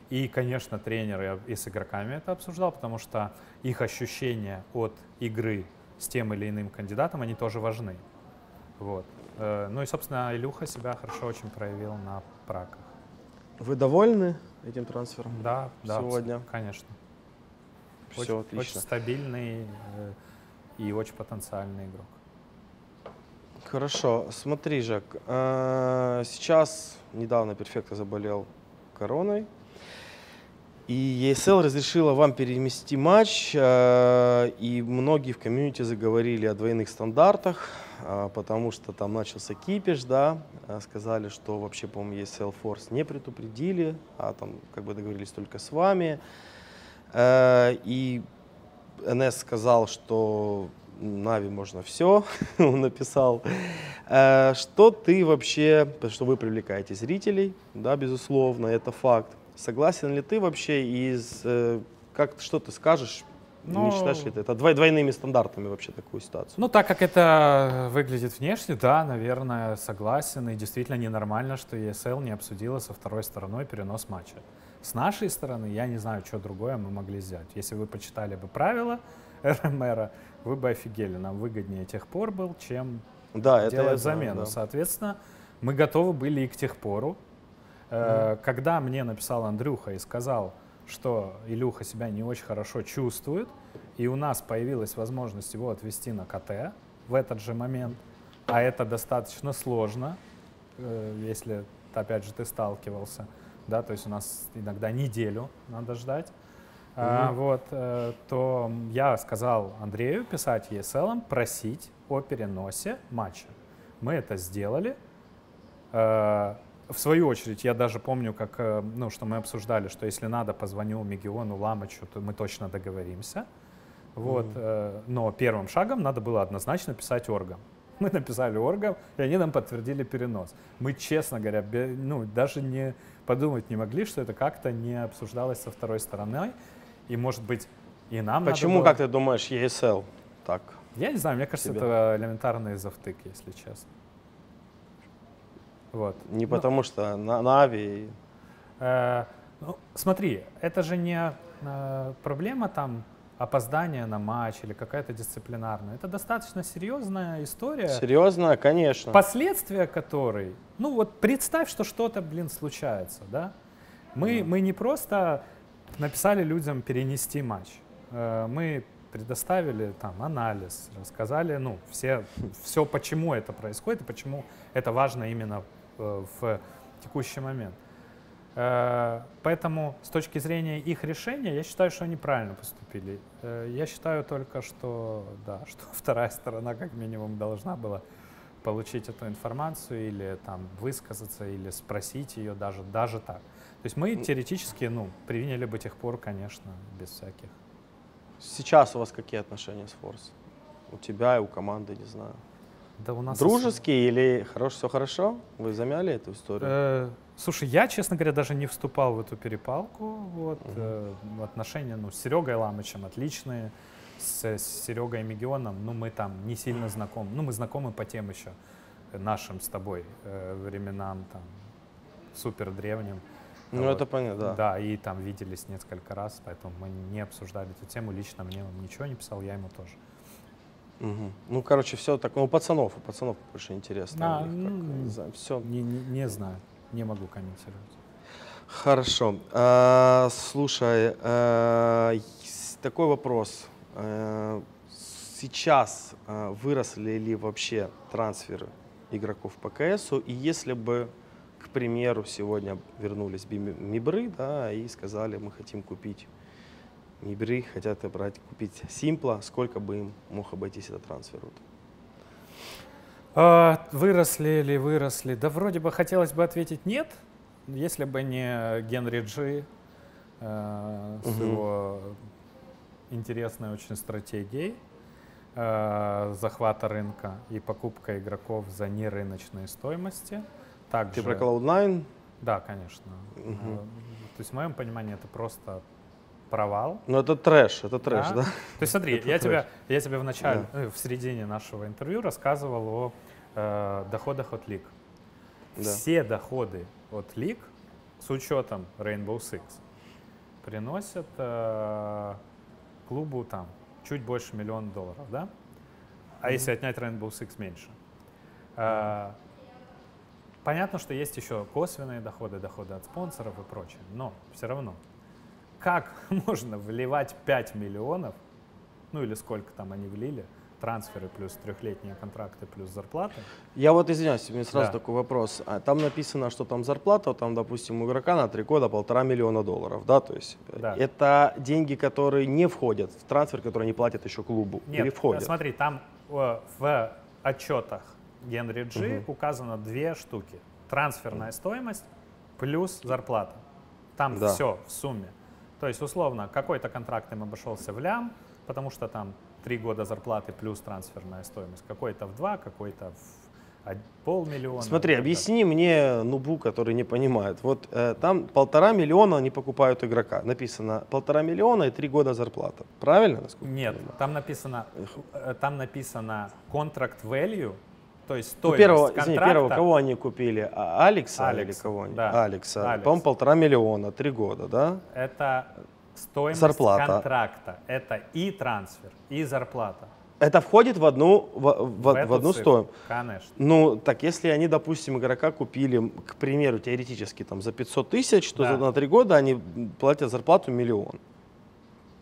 и, конечно, тренер и с игроками это обсуждал, потому что их ощущения от игры с тем или иным кандидатом, они тоже важны. Вот. Ну и, собственно, Илюха себя хорошо очень проявил на праках. Вы довольны этим трансфером? Да, сегодня? Конечно. Все очень, отлично. очень стабильный и очень потенциальный игрок. Хорошо. Смотри, Жак, сейчас недавно Перфекто заболел короной, и ESL разрешила вам перенести матч, и многие в комьюнити заговорили о двойных стандартах, потому что там начался кипиш, да, сказали, что вообще, по-моему, ESL Force не предупредили, а там как бы договорились только с вами. И НС сказал, что Нави можно все, он написал. Что ты вообще, потому что вы привлекаете зрителей, да, безусловно, это факт. Согласен ли ты вообще что ты скажешь? Не считаешь ли ты это двойными стандартами вообще такую ситуацию? Ну, так как это выглядит внешне, да, наверное, согласен. И действительно ненормально, что ESL не обсудила со второй стороной перенос матча. С нашей стороны, я не знаю, что другое мы могли сделать. Если вы почитали бы правила РМР, вы бы офигели. Нам выгоднее техпор был, чем делать замену. Да. Соответственно, мы готовы были и к техпору. Когда мне написал Андрюха и сказал, что Илюха себя не очень хорошо чувствует, и у нас появилась возможность его отвезти на КТ в этот же момент, а это достаточно сложно, если, опять же, ты сталкивался, да, то есть у нас иногда неделю надо ждать, то я сказал Андрею писать ESL, просить о переносе матча. Мы это сделали. В свою очередь, я даже помню, что мы обсуждали, что если надо, позвоню Мегиону, Ламычу, то мы точно договоримся. Вот. Но первым шагом надо было однозначно писать оргам. Мы написали оргам, и они нам подтвердили перенос. Мы, честно говоря, даже не подумать не могли, что это как-то не обсуждалось со второй стороной. И, может быть, и нам Почему, надо было... как ты думаешь, ESL так? Я не знаю, мне кажется, это элементарный завтык, если честно. Вот. Не потому что Нави... Смотри, это же не проблема там опоздания на матч или какая-то дисциплинарная. Это достаточно серьезная история. Серьезно, конечно. Последствия которой, ну вот представь, что что-то, случается, да? Мы не просто написали людям перенести матч. Мы предоставили там анализ, рассказали, все, почему это происходит и почему это важно именно в текущий момент. Поэтому с точки зрения их решения, я считаю, что они правильно поступили. Я считаю только, что, да, что вторая сторона как минимум должна была получить эту информацию или там высказаться, или спросить ее даже так. То есть мы теоретически, приняли бы тех пор, конечно, без всяких. Сейчас у вас какие отношения с Форс? У тебя и у команды, не знаю. Да у нас Дружеские или все хорошо? Вы замяли эту историю? Слушай, я, честно говоря, даже не вступал в эту перепалку. Вот, отношения с Серегой Ламычем отличные, с Серегой Мегионом, мы там не сильно знакомы. Мы знакомы по тем еще нашим с тобой временам, там, супер древним. Это понятно, да. Да, и там виделись несколько раз, поэтому мы не обсуждали эту тему. Лично мне он ничего не писал, я ему тоже. Все так, у пацанов больше интересно. Все. Не знаю, не могу комментировать. Хорошо. Слушай, такой вопрос. Сейчас выросли ли вообще трансферы игроков по КСу? И если бы, к примеру, сегодня вернулись Мибры, да, и сказали, мы хотим купить Мибры, хотят купить Симпла, сколько бы им мог обойтись этот трансфер? Выросли ли выросли? Да вроде бы хотелось бы ответить нет, если бы не Генри Джи с его интересной очень стратегией захвата рынка и покупка игроков за нерыночные стоимости. Также, ты про Cloud9? Да, конечно. То есть в моем понимании это просто провал. Ну это трэш, да? То есть смотри, я тебе в начале, в середине нашего интервью рассказывал о доходах от лиг. Да. Все доходы от лиг с учетом Rainbow Six приносят клубу там чуть больше $1 миллион, да? А если отнять Rainbow Six меньше? Понятно, что есть еще косвенные доходы от спонсоров и прочее, но все равно. Как можно вливать 5 миллионов, или сколько там они влили, трансферы плюс трехлетние контракты плюс зарплаты? Я извиняюсь, у меня сразу такой вопрос. Там написано, что там зарплата, там, допустим, у игрока на 3 года $1,5 миллиона, да? То есть это деньги, которые не входят в трансфер, которые не платят еще клубу? Нет, или входят? Смотри, там в отчетах Генри Джи указано 2 штуки. Трансферная стоимость плюс зарплата. Там все в сумме. То есть, условно, какой-то контракт им обошелся в лям, потому что там 3 года зарплаты плюс трансферная стоимость. Какой-то в 2, какой-то в $500 000. Смотри, объясни мне, нубу, который не понимает. Вот там $1,5 миллиона они покупают игрока. Написано $1,5 миллиона и 3 года зарплата. Правильно? Нет, там написано contract value, то есть стоимость контракта. Первого, кого они купили? Алекса или кого? Да. Алекса. По-моему, $1,5 миллиона, 3 года, да? Это стоимость зарплата. Контракта. Это и трансфер, и зарплата. Это входит в одну стоимость? Конечно. Так если они, допустим, игрока купили, к примеру, теоретически там, за 500 тысяч, то на 3 года они платят зарплату $1 миллион.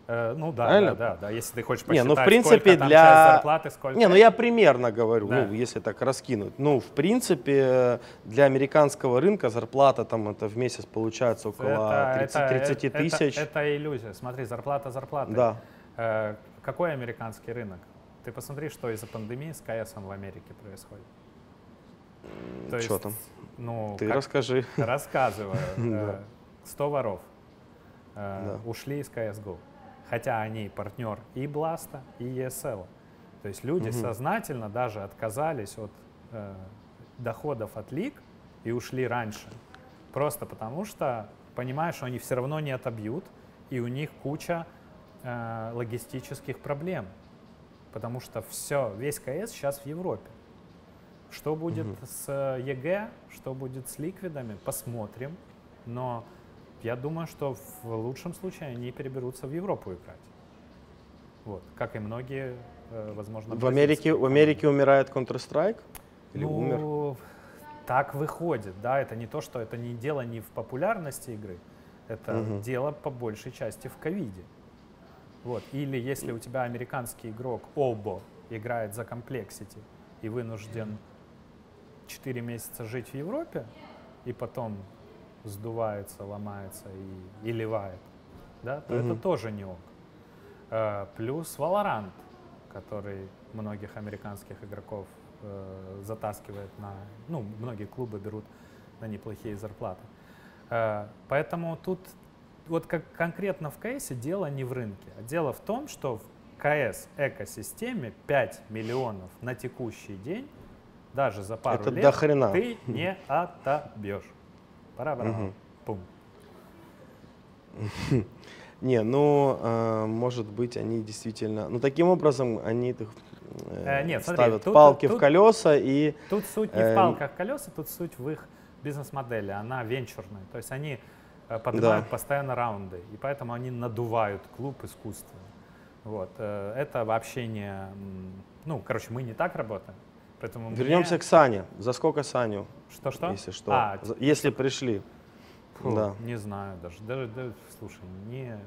Да. Если ты хочешь посчитать, в принципе, сколько там часть зарплаты, сколько... я примерно говорю, если так раскинуть. В принципе, для американского рынка зарплата там это в месяц получается около 30 тысяч. Это иллюзия. Смотри, зарплата. Да. Какой американский рынок? Ты посмотри, что из-за пандемии с КСом в Америке происходит. Что там? Ты расскажи. Рассказываю. 100 воров ушли из CSGO. Хотя они партнер и Blast, и ESL. То есть люди сознательно даже отказались от доходов от лиг и ушли раньше. Просто потому что понимают, что они все равно не отобьют, и у них куча логистических проблем. Потому что весь КС сейчас в Европе. Что будет с ЕГЭ, что будет с ликвидами, посмотрим. Но я думаю, что в лучшем случае они переберутся в Европу играть. Вот. Как и многие, возможно, в Америке умирает Counter-Strike? Или умер? Так выходит, да. Это не то, что это не дело не в популярности игры, это дело по большей части в ковиде. Вот. Или если у тебя американский игрок Обо играет за Complexity и вынужден 4 месяца жить в Европе и потом сдувается, ломается и ливает, да, то это тоже не ок. Плюс Valorant, который многих американских игроков затаскивает ну, многие клубы берут на неплохие зарплаты. Поэтому тут вот как конкретно в КС дело не в рынке, а дело в том, что в КС экосистеме 5 миллионов на текущий день, даже за пару Это лет, до хрена. ты не отобьешь. Пора, пум. Не, ну, может быть, они действительно... Ну, таким образом, они Нет, смотри, ставят палки в колеса и... Тут суть не в палках колеса, тут суть в их бизнес-модели. Она венчурная. То есть они поднимают постоянно раунды, и поэтому они надувают клуб искусственно. Вот. Это вообще не... Ну, короче, мы не так работаем. Поэтому Вернемся к Сане. За сколько Саню? Что-что? Если что. Если пришли. Фу, да. Не знаю даже, слушай,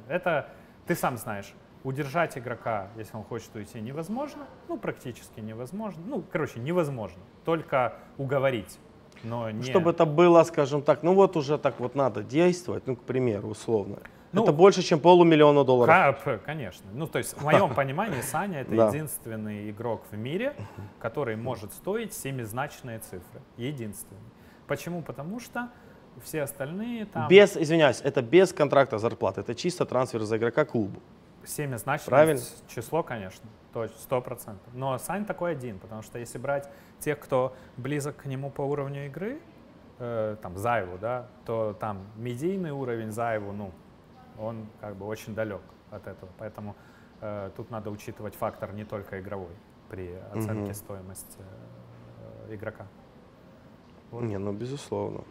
это ты сам знаешь, удержать игрока, если он хочет уйти, невозможно, ну, практически невозможно, ну, короче, невозможно, только уговорить, но не... Чтобы это было, скажем так, ну вот уже так вот надо действовать, ну, к примеру, условно. Ну, это больше, чем $500 000. Конечно. Ну, то есть, в моем понимании, Саня — это Да. единственный игрок в мире, который может стоить семизначные цифры. Единственный. Почему? Потому что все остальные там... Извиняюсь, это без контракта зарплаты, это чисто трансфер за игрока к клубу. Семизначное Правильно? число, конечно, 100%. Но Сань такой один, потому что если брать тех, кто близок к нему по уровню игры, там, Зайву, да, то там медийный уровень Зайву, ну, он как бы очень далек от этого. Поэтому тут надо учитывать фактор не только игровой при оценке стоимости игрока. Вот. Не, ну, безусловно.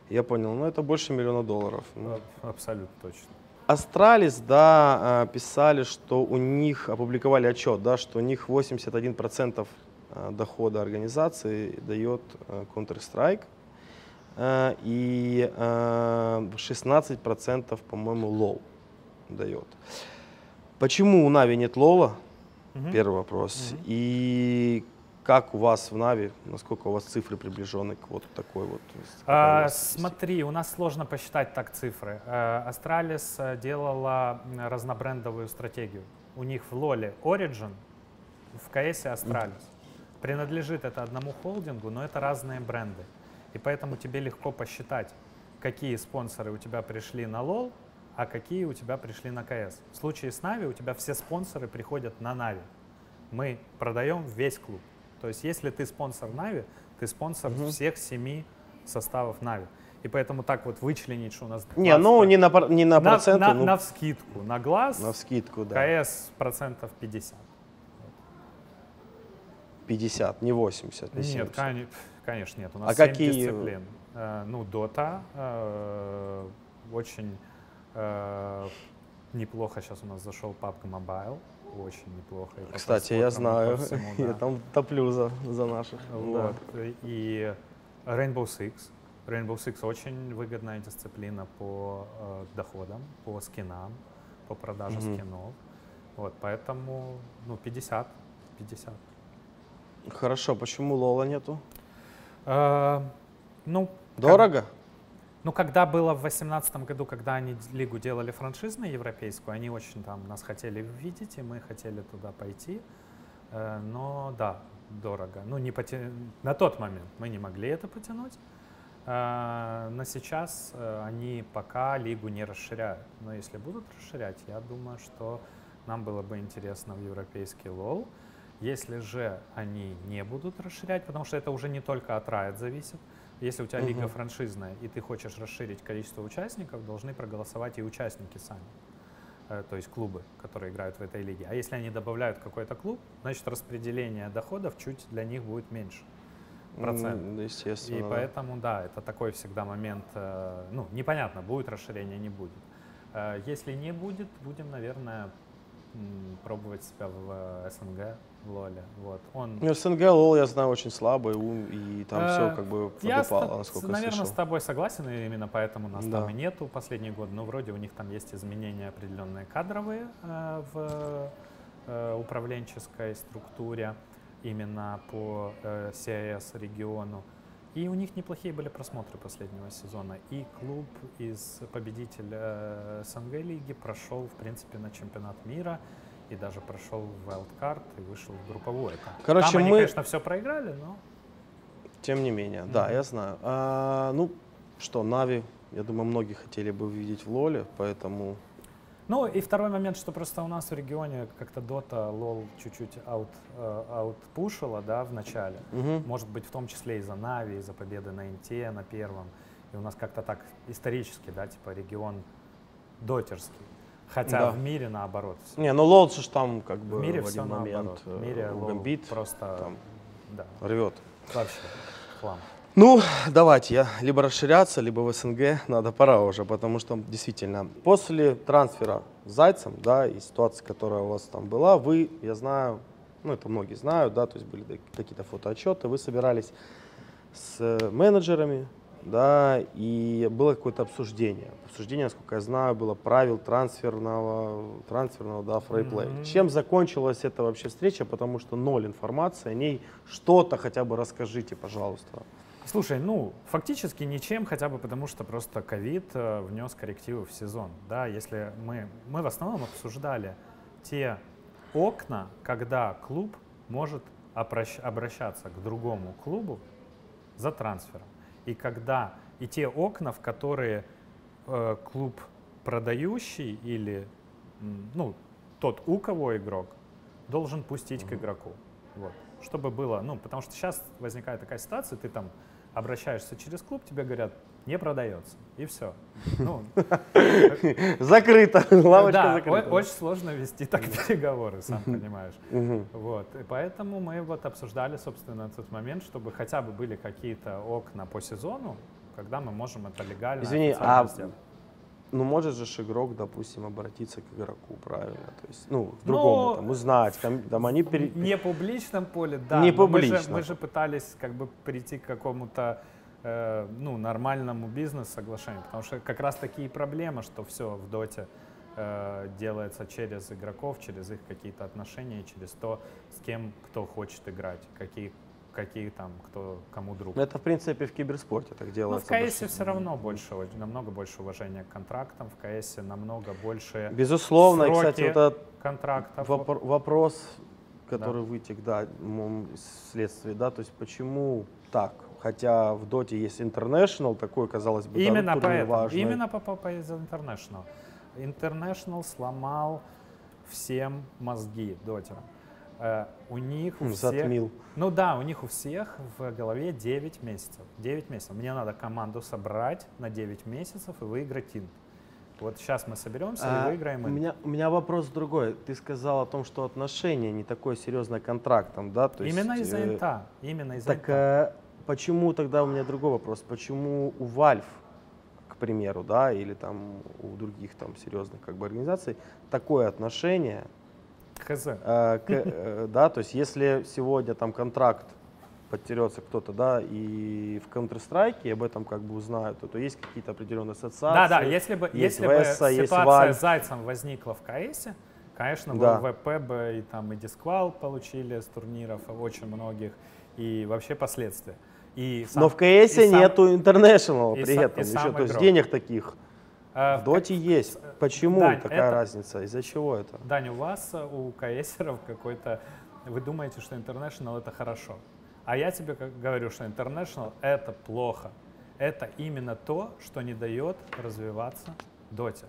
Я понял, ну, это больше $1 000 000. Ну. Абсолютно точно. Астралис, да, писали, что у них, опубликовали отчет, да, что у них 81% дохода организации дает Counter-Strike и 16%, по-моему, LoL дает. Почему у Нави нет Лола? Первый вопрос. И как у вас в Нави, насколько у вас цифры приближены к вот такой вот? Смотри, у нас сложно посчитать так цифры. Астралис делала разнобрендовую стратегию. У них в Лоле Origin, в КСе Астралис. Принадлежит это одному холдингу, но это разные бренды. И поэтому тебе легко посчитать, какие спонсоры у тебя пришли на Лол, а какие у тебя пришли на КС. В случае с Нави у тебя все спонсоры приходят на Нави. Мы продаем весь клуб. То есть если ты спонсор Нави, ты спонсор всех 7 составов Нави. И поэтому так вот вычленить, что у нас... Не, ну не на проценты. На вскидку, на глаз. На вскидку, да. КС процентов 50. 50, не 80, не 70. Нет, конечно нет. У нас 7 какие? дисциплин. Ну, Dota очень неплохо сейчас у нас зашел PUBG Mobile. Очень неплохо. И Кстати, я знаю, всему, я да. там топлю за наших. Вот. И Rainbow Six. Rainbow Six очень выгодная дисциплина по доходам, по скинам, по продаже скинов. Вот, поэтому, ну, 50. Хорошо, почему Лола нету? Ну, Дорого? Когда было в 2018 году, когда они лигу делали франшизной европейскую, они очень там нас хотели видеть, и мы хотели туда пойти. Но да, дорого. Ну, на тот момент мы не могли это потянуть. Но сейчас они пока лигу не расширяют. Но если будут расширять, я думаю, что нам было бы интересно в европейский лол. Если же они не будут расширять, потому что это уже не только от Riot зависит. Если у тебя лига франшизная, и ты хочешь расширить количество участников, должны проголосовать и участники сами. То есть клубы, которые играют в этой лиге. А если они добавляют какой-то клуб, значит распределение доходов чуть для них будет меньше. Процент. Естественно. И поэтому, да, это такой всегда момент, ну, непонятно, будет расширение, не будет. Если не будет, будем, наверное, пробовать себя в СНГ, в Лоле. Вот. СНГ Лол, я знаю, очень слабый, и там все как бы подупало, насколько я наверное, слышал. с тобой согласен, и именно поэтому нас Да. там и нету последние годы. Но вроде у них там есть изменения определенные кадровые в управленческой структуре именно по CIS региону. И у них неплохие были просмотры последнего сезона. И клуб из победителя СНГ лиги прошел, в принципе, на чемпионат мира. И даже прошел в Wildcard и вышел в групповой этап. Короче, там они, мы... конечно, все проиграли, но... Тем не менее, да, я знаю. Ну, что, Нави, я думаю, многие хотели бы увидеть в Лоле, поэтому... Ну и второй момент, что просто у нас в регионе как-то Дота, лол чуть-чуть аутпушила, да, в начале. Может быть, в том числе из-за Нави, из-за победы на Инте, на первом. И у нас как-то так исторически, да, типа регион дотерский. Хотя Да. в мире наоборот. Не, ну Лол же там как бы В мире в все один момент наоборот. В мире лол Гамбит просто там да, рвет. вообще хлам. Ну, давайте, либо расширяться, либо в СНГ надо, пора уже, потому что действительно после трансфера с Зайцем, да, и ситуации, которая у вас там была, вы, я знаю, ну это многие знают, да, то есть были какие-то фотоотчеты, вы собирались с менеджерами, да, и было какое-то обсуждение. Обсуждение, насколько я знаю, было правил трансферного да, фрейплея. Чем закончилась эта вообще встреча, потому что ноль информации о ней, что-то хотя бы расскажите, пожалуйста. Слушай, ну, фактически ничем, хотя бы потому, что просто ковид внес коррективы в сезон. Да, если мы в основном обсуждали те окна, когда клуб может обращаться к другому клубу за трансфером. И те окна, в которые клуб продающий или ну, тот, у кого игрок, должен пустить к игроку. Вот. Чтобы было, ну, потому что сейчас возникает такая ситуация, ты там обращаешься через клуб, тебе говорят, не продается, и все. Ну, Закрыто, лавочка закрыта. Очень сложно вести так переговоры, сам понимаешь. Вот. И поэтому мы вот обсуждали, собственно, этот момент, чтобы хотя бы были какие-то окна по сезону, когда мы можем это легально официально сделать. Ну, может же игрок, допустим, обратиться к игроку, правильно? То есть, ну, к другому, там, узнать, там они... В непубличном поле, да. Не публично. Мы же пытались как бы прийти к какому-то ну, нормальному бизнес-соглашению, потому что как раз такие проблемы, что все в доте делается через игроков, через их какие-то отношения, через то, с кем кто хочет играть, какие там, кто кому друг. Это, в принципе, в киберспорте так делается. Но в КС все равно намного больше уважения к контрактам, в КС намного больше безусловно, сроки и, кстати, вот этот контрактов. вопрос, который вытек, да, вследствие, да, то есть почему так? Хотя в доте есть International, такой, казалось бы, именно турнир важный. Именно по International. International сломал всем мозги дотерам. У них у всех, затмил. Ну да, у них у всех в голове 9 месяцев. 9 месяцев. Мне надо команду собрать на 9 месяцев и выиграть инт. Вот сейчас мы соберемся и выиграем инт. У меня вопрос другой. Ты сказал о том, что отношения не такой серьезный контрактом, да? То именно есть, из-за инта. Именно из-за так инта. Почему тогда у меня другой вопрос? Почему у Valve, к примеру, да, или там у других там серьезных как бы организаций такое отношение? Хз. Да, то есть если сегодня там контракт подтерется кто-то, да, и в Counter-Strike об этом как бы узнают, то есть какие-то определенные ассоциации. Да, если бы Веса, ситуация с Зайцем возникла в КС, конечно, да. ВП бы и дисквал получили с турниров очень многих, и вообще последствия. Но в КС нету International при этом еще, то есть денег таких. В доте есть. Почему Дань, такая разница? Из-за чего это? Дань, у вас, у КСеров какой-то... Вы думаете, что International это хорошо. А я тебе говорю, что International это плохо. Это именно то, что не дает развиваться доте.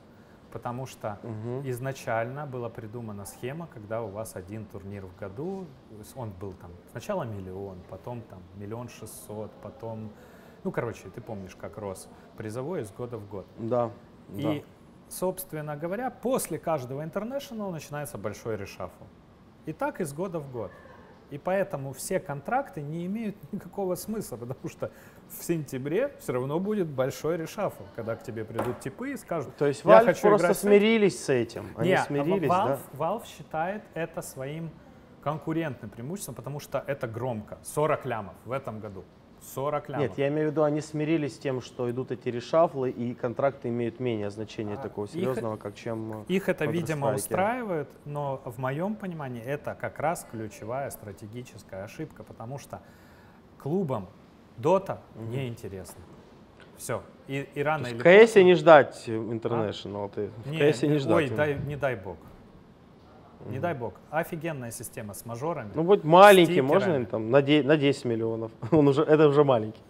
Потому что изначально была придумана схема, когда у вас один турнир в году, он был там сначала 1 миллион, потом там 1 600 000, потом... Ну, короче, ты помнишь, как рос призовой из года в год. Да. И, собственно говоря, после каждого International начинается большой решафл. И так из года в год. И поэтому все контракты не имеют никакого смысла, потому что в сентябре все равно будет большой решафл, когда к тебе придут типы и скажут... То есть Valve просто смирились с этим? Они смирились, да? Valve считает это своим конкурентным преимуществом, потому что это громко. 40 лямов в этом году. 40 лямов. Нет, я имею в виду, они смирились с тем, что идут эти решафлы, и контракты имеют менее значения такого серьезного, как чем их это, видимо, устраивает, но в моем понимании это как раз ключевая стратегическая ошибка, потому что клубам Дота неинтересно. Все. И рано В или КС не ждать International, ты в КС не ждать. Ой, не дай бог. Не дай бог. Офигенная система с мажорами. Ну, будь маленький, стикерами. можно там на 10 миллионов. Это уже маленький.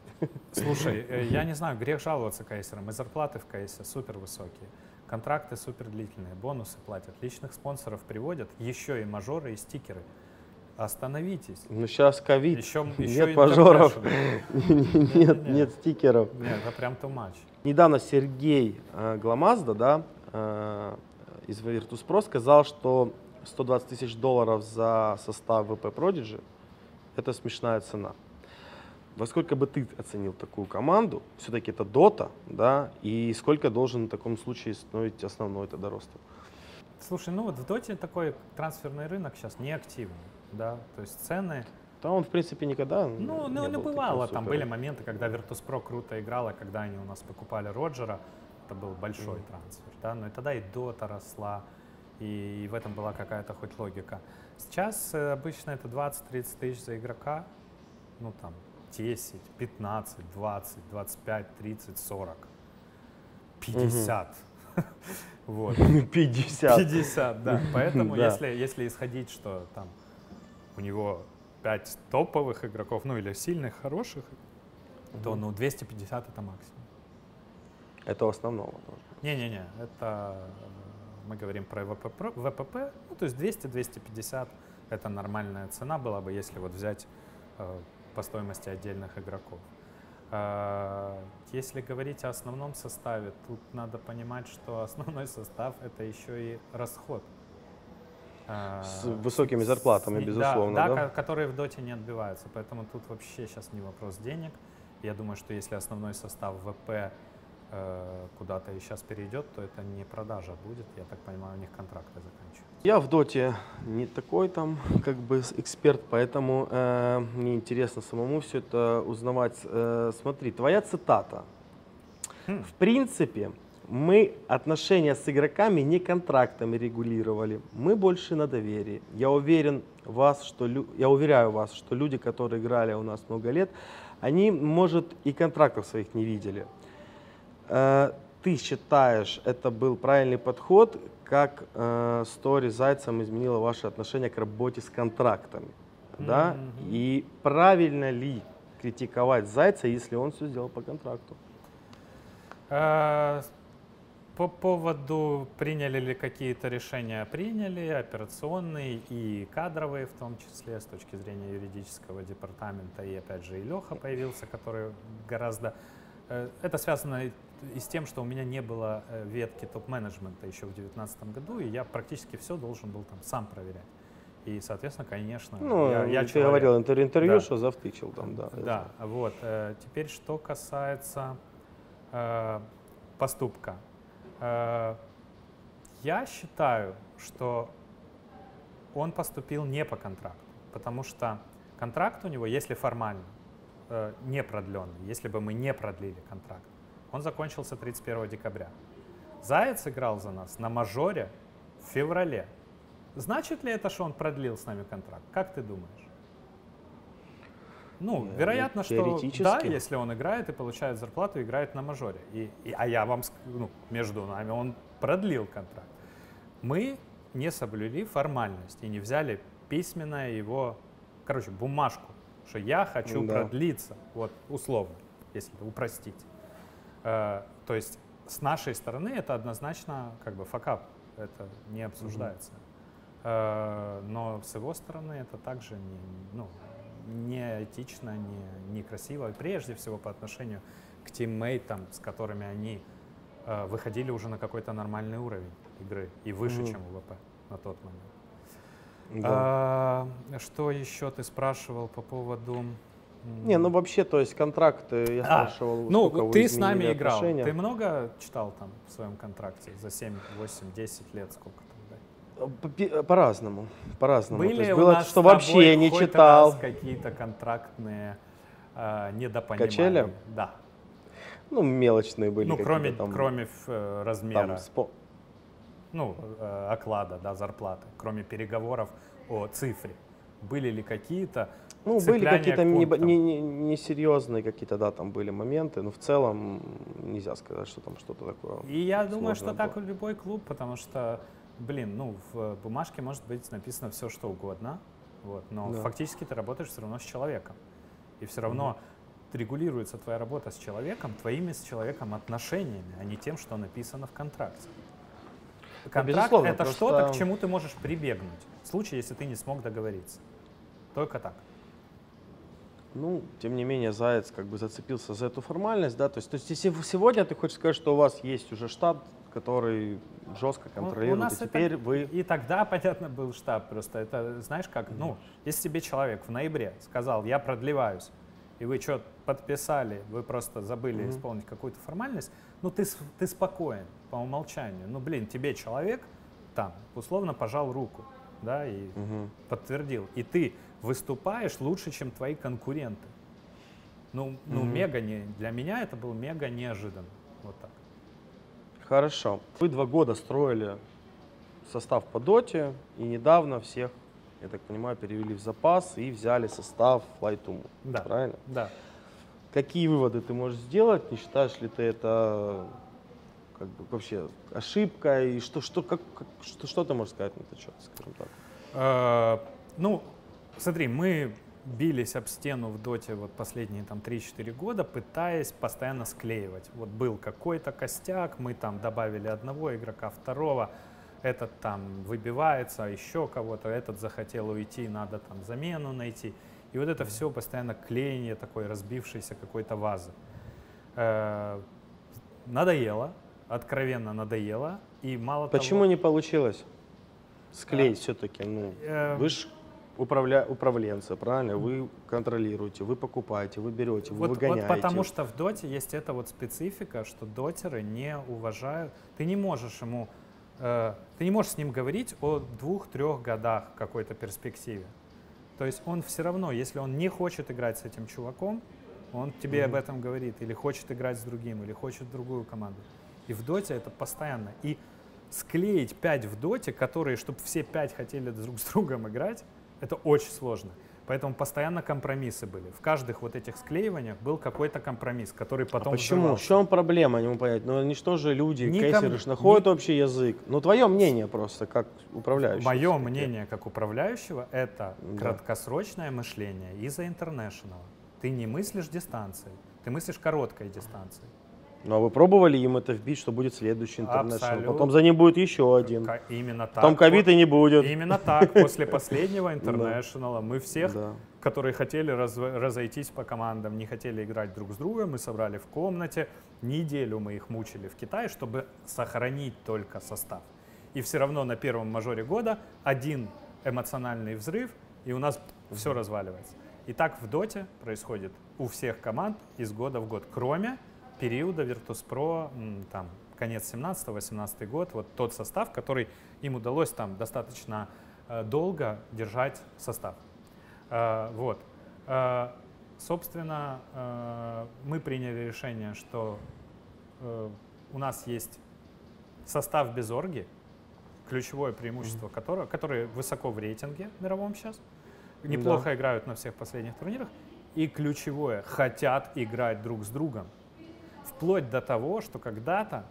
Слушай, я не знаю, грех жаловаться кайсерам. И зарплаты в КСе супер высокие. Контракты супер длительные, бонусы платят. Личных спонсоров приводят, еще и мажоры, и стикеры. Остановитесь. Ну, сейчас ковид, Еще нет мажоров, Нет. нет стикеров. Нет, это прям too much. Недавно Сергей Гламазда, да, из Virtus.pro сказал, что $120 тысяч за состав VP Prodigy — это смешная цена. Во сколько бы ты оценил такую команду? Все-таки это Dota, да, и сколько должен в таком случае стоить основной тогда ростер? Слушай, ну вот в Доте такой трансферный рынок сейчас неактивный, да, то есть цены. Да, он в принципе никогда Ну, не был бывало, таким там супер. были моменты, когда Virtus.pro круто играла, когда они у нас покупали Роджера, это был большой трансфер, да, но и тогда и Дота росла, и в этом была какая-то хоть логика. Сейчас обычно это 20-30 тысяч за игрока, ну там 10, 15, 20, 25, 30, 40, 50. Вот. 50. 50, да. Поэтому Да. если исходить, что там у него 5 топовых игроков, ну или сильных, хороших, то ну 250 это максимум. Это основного тоже. Не-не-не, это мы говорим про ВПП, ну то есть 200-250 это нормальная цена была бы, если вот взять по стоимости отдельных игроков. Если говорить о основном составе, тут надо понимать, что основной состав это еще и расход. С высокими зарплатами, безусловно, да? Которые в доте не отбиваются. Поэтому тут вообще сейчас не вопрос денег. Я думаю, что если основной состав ВП куда-то и сейчас перейдет, то это не продажа будет. Я так понимаю, у них контракты заканчиваются. Я в доте не такой там как бы эксперт, поэтому мне интересно самому все это узнавать. Смотри, твоя цитата. В принципе, мы отношения с игроками не контрактами регулировали, мы больше на доверии. Я уверяю вас, что люди, которые играли у нас много лет, они, может, и контрактов своих не видели. Ты считаешь, это был правильный подход, как Story Зайцем изменила ваши отношения к работе с контрактами? Да? И правильно ли критиковать Зайца, если он все сделал по контракту? По поводу, приняли ли какие-то решения, приняли, операционные и кадровые, в том числе с точки зрения юридического департамента. И опять же и Леха появился, который гораздо... Это связано и с тем, что у меня не было ветки топ-менеджмента еще в 2019 году, и я практически все должен был там сам проверять. И, соответственно, конечно, ну, я ты говорил интервью, да. что завтычил там, да. Да, вот. Теперь, что касается поступка. Я считаю, что он поступил не по контракту, потому что контракт у него, если формально, не продленный, если бы мы не продлили контракт, он закончился 31 декабря. Заяц играл за нас на мажоре в феврале. Значит ли это, что он продлил с нами контракт? Как ты думаешь? Ну, вероятно, что да, если он играет и получает зарплату, играет на мажоре. А я вам скажу, ну, между нами, он продлил контракт. Мы не соблюли формальность и не взяли письменное его, короче, бумажку, что я хочу продлиться, вот условно, если упростить. То есть с нашей стороны это однозначно как бы факап, это не обсуждается. Но с его стороны это также не этично, не красиво, и прежде всего по отношению к тиммейтам, с которыми они выходили уже на какой-то нормальный уровень игры и выше, чем УВП на тот момент. Да. Что еще ты спрашивал по поводу... Не, ну вообще, то есть контракты, я спрашивал, ну, ты с нами играл, отношения. ты много читал там в своем контракте за 7, 8, 10 лет, сколько там, да? По-разному. Были было, у нас что вообще не читал. Какие-то контрактные недопонимания? Качели? Да. Ну, мелочные были. Ну, кроме размера. Там, ну, оклада, да, зарплаты, кроме переговоров о цифре. Были ли какие-то Ну, были цепляние какие-то к пунктам. несерьезные какие-то, да, там были моменты, но в целом нельзя сказать, что там что-то такое. И я думаю, что сложное так было. и любой клуб, потому что, блин, ну, в бумажке может быть написано все, что угодно, вот, но Да. фактически ты работаешь все равно с человеком. И все равно регулируется твоя работа с человеком, твоими с человеком отношениями, а не тем, что написано в контракте. Контракт — безусловно, это просто- что-то, к чему ты можешь прибегнуть, в случае, если ты не смог договориться. Только так. Ну, тем не менее, Заяц как бы зацепился за эту формальность, да, то есть если сегодня ты хочешь сказать, что у вас есть уже штаб, который жестко У контролирует, нас и теперь это- вы... И тогда, понятно, был штаб просто. Это, знаешь как, ну, если тебе человек в ноябре сказал, я продлеваюсь, и вы что подписали, вы просто забыли исполнить какую-то формальность, ну, ты спокоен по умолчанию. Ну, блин, тебе человек там условно пожал руку, да, и подтвердил. И ты выступаешь лучше, чем твои конкуренты. Ну, мега не... Для меня это был мега неожиданно. Вот так. Хорошо. Вы 2 года строили состав по доте, и недавно всех, я так понимаю, перевели в запас и взяли состав Fly to Moon. Да. Правильно? Да. Какие выводы ты можешь сделать? Не считаешь ли ты это как бы вообще ошибкой? И что ты можешь сказать на этот счет, скажем так? Ну, смотри, мы бились об стену в доте вот последние там 3-4 года, пытаясь постоянно склеивать. Вот был какой-то костяк, мы там добавили одного игрока, второго, этот там выбивается, еще кого-то, этот захотел уйти, надо там замену найти. И вот это все постоянно клеение такой разбившейся какой-то вазы. Надоело, откровенно надоело. И мало Почему того, не получилось склеить все-таки? Ну, вы же управленцы, правильно? Вы контролируете, вы покупаете, вы берете, вы Вот выгоняете. потому что в доте есть эта вот специфика, что дотеры не уважают. Ты не можешь ему, ты не можешь с ним говорить о 2-3 годах какой-то перспективе. То есть он все равно, если он не хочет играть с этим чуваком, он тебе об этом говорит, или хочет играть с другим, или хочет другую команду. И в доте это постоянно. И склеить 5 в доте, которые, чтобы все 5 хотели друг с другом играть, это очень сложно. Поэтому постоянно компромиссы были. В каждых вот этих склеиваниях был какой-то компромисс, который потом Почему? В взрывался. чем проблема, не могу понять? Ну они что же люди, Ником- кейсеры ж находят общий язык. Ну твое мнение просто, как управляющего. Мое всё-таки. мнение как управляющего — это Да. краткосрочное мышление из-за интернешнл. Ты не мыслишь дистанцией, ты мыслишь короткой дистанцией. Ну а вы пробовали им это вбить, что будет следующий интернешнл? Абсолютно. Потом за ним будет еще один. Именно так. Потом ковид и не будет. Именно так. После последнего интернешнла мы всех, Да. которые хотели разойтись по командам, не хотели играть друг с другом, мы собрали в комнате. Неделю мы их мучили в Китае, чтобы сохранить только состав. И все равно на первом мажоре года один эмоциональный взрыв, и у нас все разваливается. И так в доте происходит у всех команд из года в год, кроме периода Virtus.pro, там, конец 17-18 год, вот тот состав, который им удалось там достаточно долго держать состав. Вот. Собственно, мы приняли решение, что у нас есть состав без орги, ключевое преимущество которого, которые высоко в рейтинге мировом сейчас, неплохо играют на всех последних турнирах, и ключевое, хотят играть друг с другом. Вплоть до того, что когда-то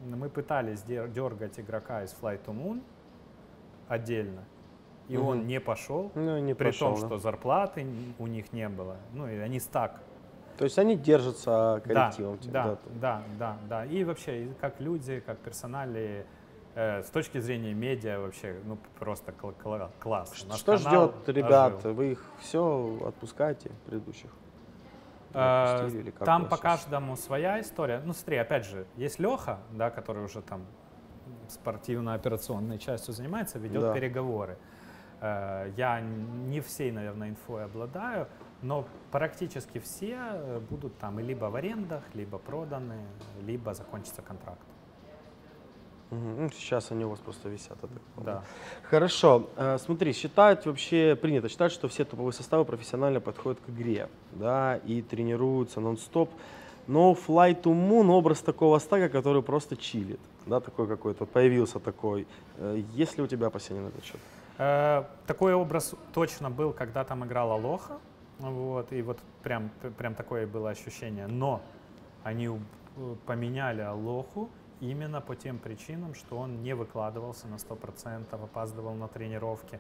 мы пытались дергать игрока из Fly to Moon отдельно, и он не пошел, Ну, не при пошел, том, да. что зарплаты у них не было. Ну, и они так. То есть они держатся коллективом. Да. И вообще, и как люди, как персонали, с точки зрения медиа вообще, ну, просто класс. Наш Что канал ждет ребят? ожил. Вы их все отпускаете, предыдущих? Отпустили или как Там у вас по щас? каждому своя история. Ну, смотри, опять же, есть Леха, да, который уже там спортивно-операционной частью занимается, ведет Да. переговоры. Я не всей, наверное, инфой обладаю, но практически все будут там и либо в арендах, либо проданы, либо закончится контракт. Ну, сейчас они у вас просто висят. я так понял. Да. Хорошо. Смотри, вообще принято считать, что все топовые составы профессионально подходят к игре, да, и тренируются нон-стоп. Но Fly to Moon образ такого стага, который просто чилит, да, такой какой-то, появился такой. Есть ли у тебя опасения на этот счет? Такой образ точно был, когда там играла Лоха. Вот, и вот прям такое было ощущение. Но они поменяли Алоху именно по тем причинам, что он не выкладывался на 100%, опаздывал на тренировки.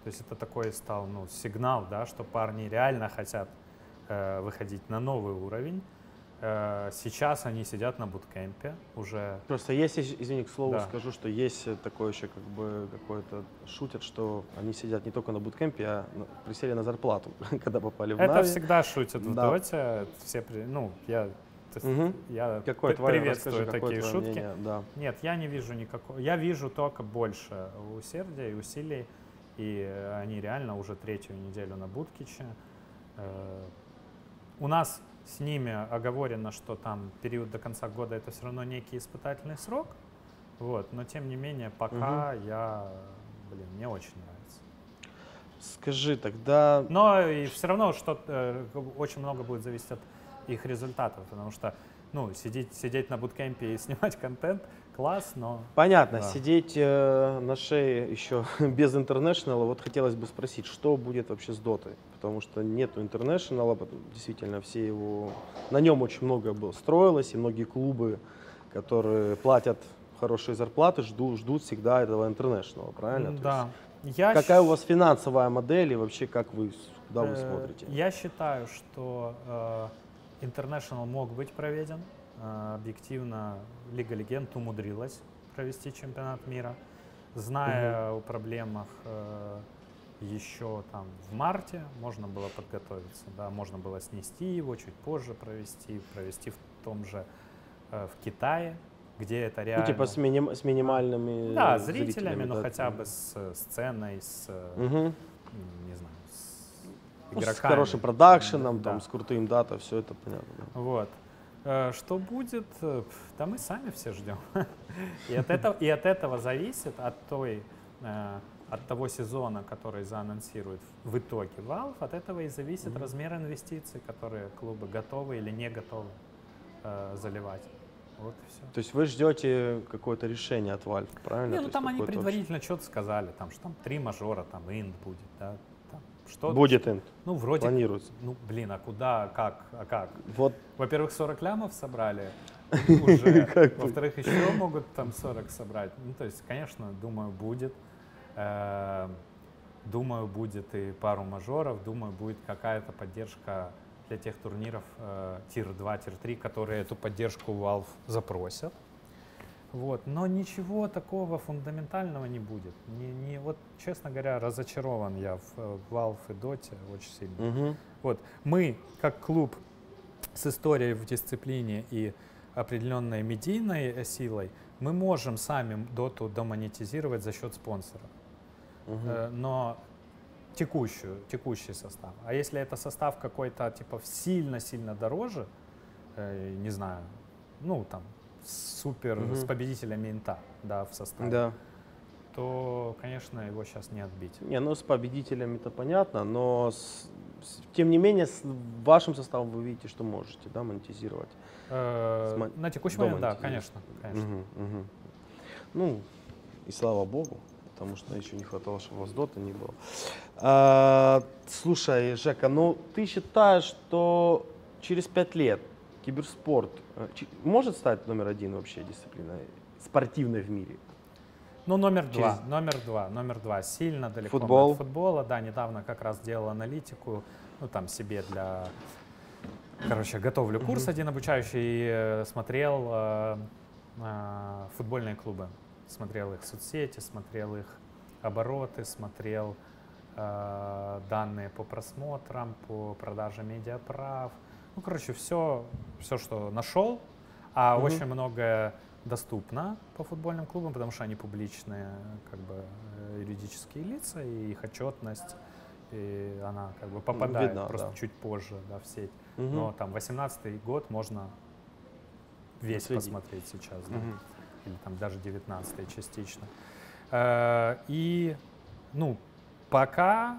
То есть это такой стал сигнал, да, что парни реально хотят выходить на новый уровень. Сейчас они сидят на буткемпе уже. Просто есть, извини, к слову Да. скажу, что есть такое еще как бы какое-то шутят, что они сидят не только на буткемпе, а присели на зарплату, когда попали в Это Нави. всегда шутят в Да. доте. Все, я Какое твое? приветствую Расскажи, какое такие твое шутки. мнение? Да. Нет, я не вижу никакого. Я вижу только больше усердия и усилий. И они реально уже 3-ю неделю на Буткиче. У нас с ними оговорено, что там период до конца года это все равно некий испытательный срок. Вот, но тем не менее, пока мне очень нравится. Скажи тогда... Но и все равно очень много будет зависеть от их результатов, потому что сидеть на буткемпе и снимать контент класс, но... Понятно, Да. сидеть на шее еще без интернешнала. Вот хотелось бы спросить, что будет вообще с дотой? Потому что нету интернешнала, действительно все его... На нем очень много было строилось, и многие клубы, которые платят хорошие зарплаты, ждут всегда этого интернешнала, правильно? То Да. есть какая у вас финансовая модель и вообще куда вы смотрите? Я считаю, что International мог быть проведен. Объективно Лига Легенд умудрилась провести чемпионат мира. Зная о проблемах еще там в марте, можно было подготовиться. Да, можно было снести его, чуть позже провести в том же в Китае, где это реально... Ну, типа с минимальными Да, зрителями, но да? хотя бы с сценой, с, Мгм. не знаю, с Ну, с игроками. хорошим продакшеном, Да. там, с крутым дата, все это понятно. Да. Вот. Что будет, да мы сами все ждем. И от этого зависит, от того сезона, который заанонсирует в итоге Valve, от этого и зависит размер инвестиций, которые клубы готовы или не готовы заливать. Вот и все. То есть вы ждете какое-то решение от Valve, правильно? Не, То ну есть там они какое-то предварительно что-то сказали, там, что там 3 мажора, там Инд будет, да, там, что Будет End, ну, вроде, планируется. ну, блин, а куда, как? Вот Во-первых, 40 лямов собрали уже, Как бы. во-вторых, еще могут там 40 собрать. Ну, то есть, конечно, думаю, будет. Думаю, будет и пару мажоров, думаю, будет какая-то поддержка для тех турниров Tier 2, Tier 3, которые эту поддержку Valve запросят. Вот. Но ничего такого фундаментального не будет. Вот, честно говоря, разочарован я в Valve и Dota очень сильно. мгм. Вот. Мы, как клуб с историей в дисциплине и определенной медийной силой, мы можем сами доту домонетизировать за счет спонсоров. Но текущий состав. А если это состав какой-то типа сильно-сильно дороже, не знаю, ну там супер с победителями инта, да, в составе, Да. то, конечно, его сейчас не отбить. Не, ну с победителями-то понятно, но тем не менее с вашим составом вы видите, что можете, да, монетизировать. На текущий момент, да, конечно. Мгм, мгм. Ну, и слава богу, потому что еще не хватало, чтобы у вас дота не было. Слушай, Жека, ну ты считаешь, что через 5 лет киберспорт может стать номер 1 вообще дисциплиной спортивной в мире? Ну, номер два. Сильно далеко Футбол? от футбола. Да, недавно как раз делал аналитику, ну, там, себе для... Короче, готовлю курс один обучающий, смотрел футбольные клубы. Смотрел их соцсети, смотрел их обороты, смотрел данные по просмотрам, по продаже медиаправ. Ну, короче, все, что нашел, а очень многое доступно по футбольным клубам, потому что они публичные, как бы, юридические лица, и их отчетность, и она как бы попадает Видно, просто да. чуть позже, да, в сеть. Но там 18-й год можно весь Следить. посмотреть сейчас, да. Или там даже 19-й частично. И, ну, пока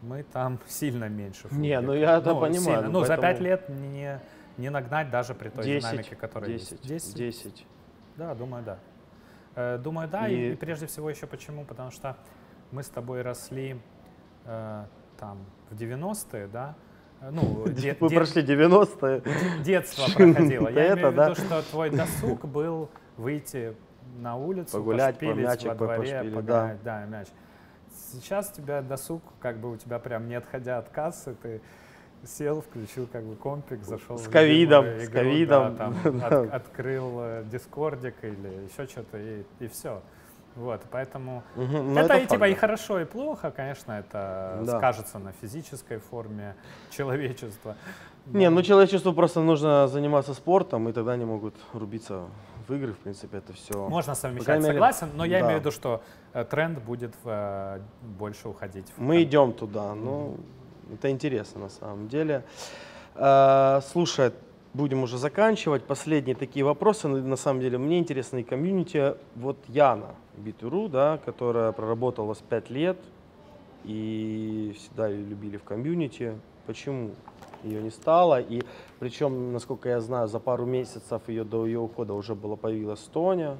мы там сильно меньше. Не, ну я это понимаю. Сильно. Ну, за поэтому 5 лет не нагнать даже при той 10, динамике, которая 10, есть. 10. Да, думаю, да. Думаю, да. И- И прежде всего еще почему? Потому что мы с тобой росли там в 90-е, да, ну, Вы прошли 90-е. детство проходило. Я Это, имею в да. виду, что твой досуг был выйти на улицу, Погулять, пошпилить мячик во дворе, пошпилить, погонять, да, мяч. Сейчас у тебя досуг, как бы у тебя прям не отходя от кассы, ты сел, включил как бы компик, зашел С в ковидом, любимую с игру, ковидом. да, там, Да. открыл дискордик или еще что-то и все. Вот, поэтому Мгм, ну, это и факт, типа и да. хорошо, и плохо, конечно, это Да. скажется на физической форме человечества. Не, ну человечеству просто нужно заниматься спортом, и тогда они могут рубиться в игры, в принципе, это все. Можно совмещать, крайней мере, согласен, но я да. имею в виду, что тренд будет больше уходить в Мы идем туда, ну, это интересно на самом деле. Слушай, будем уже заканчивать. Последние такие вопросы, на самом деле, мне интересно и комьюнити. Вот Яна Битуру, да, которая проработала с 5 лет и всегда ее любили в комьюнити. Почему ее не стало? И причем, насколько я знаю, за пару месяцев до ее ухода уже появилась Тоня.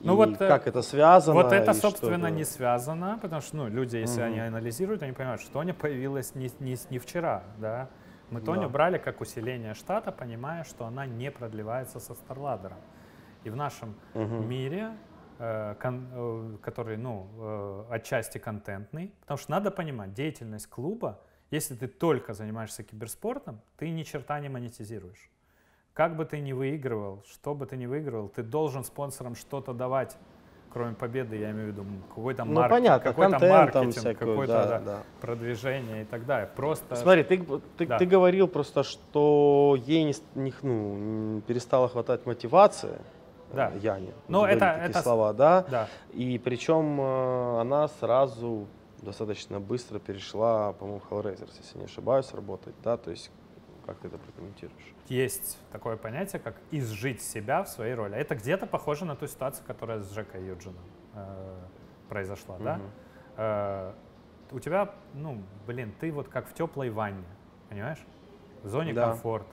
Ну И вот, как это связано? Вот это, и собственно, что-то? не связано, потому что, ну, люди, если Мгм. они анализируют, они понимают, что Тоня появилась не вчера, да. Мы Тоню Да. брали как усиление штата, понимая, что она не продлевается со Старладером. И в нашем Мгм. мире, который, ну, отчасти контентный, потому что надо понимать, деятельность клуба, если ты только занимаешься киберспортом, ты ни черта не монетизируешь. Как бы ты ни выигрывал, что бы ты ни выигрывал, ты должен спонсорам что-то давать, кроме победы, я имею в виду какой-то Ну, понятно, какой-то контент там маркетинг, всякую, какое-то да, да, да. продвижение и так далее. Просто Смотри, Да. ты говорил просто, что ей перестало хватать мотивации, Да. Яне. Ну, Говорили это- такие это с- слова, да. да. И причем она сразу достаточно быстро перешла, по-моему, в Hellraisers, если не ошибаюсь, работать, да, то есть как ты это прокомментируешь? Есть такое понятие, как изжить себя в своей роли. Это где-то похоже на ту ситуацию, которая с Жекой Юджином произошла, да? У тебя, ну, блин, ты вот как в теплой ванне, понимаешь? В зоне Да. комфорта.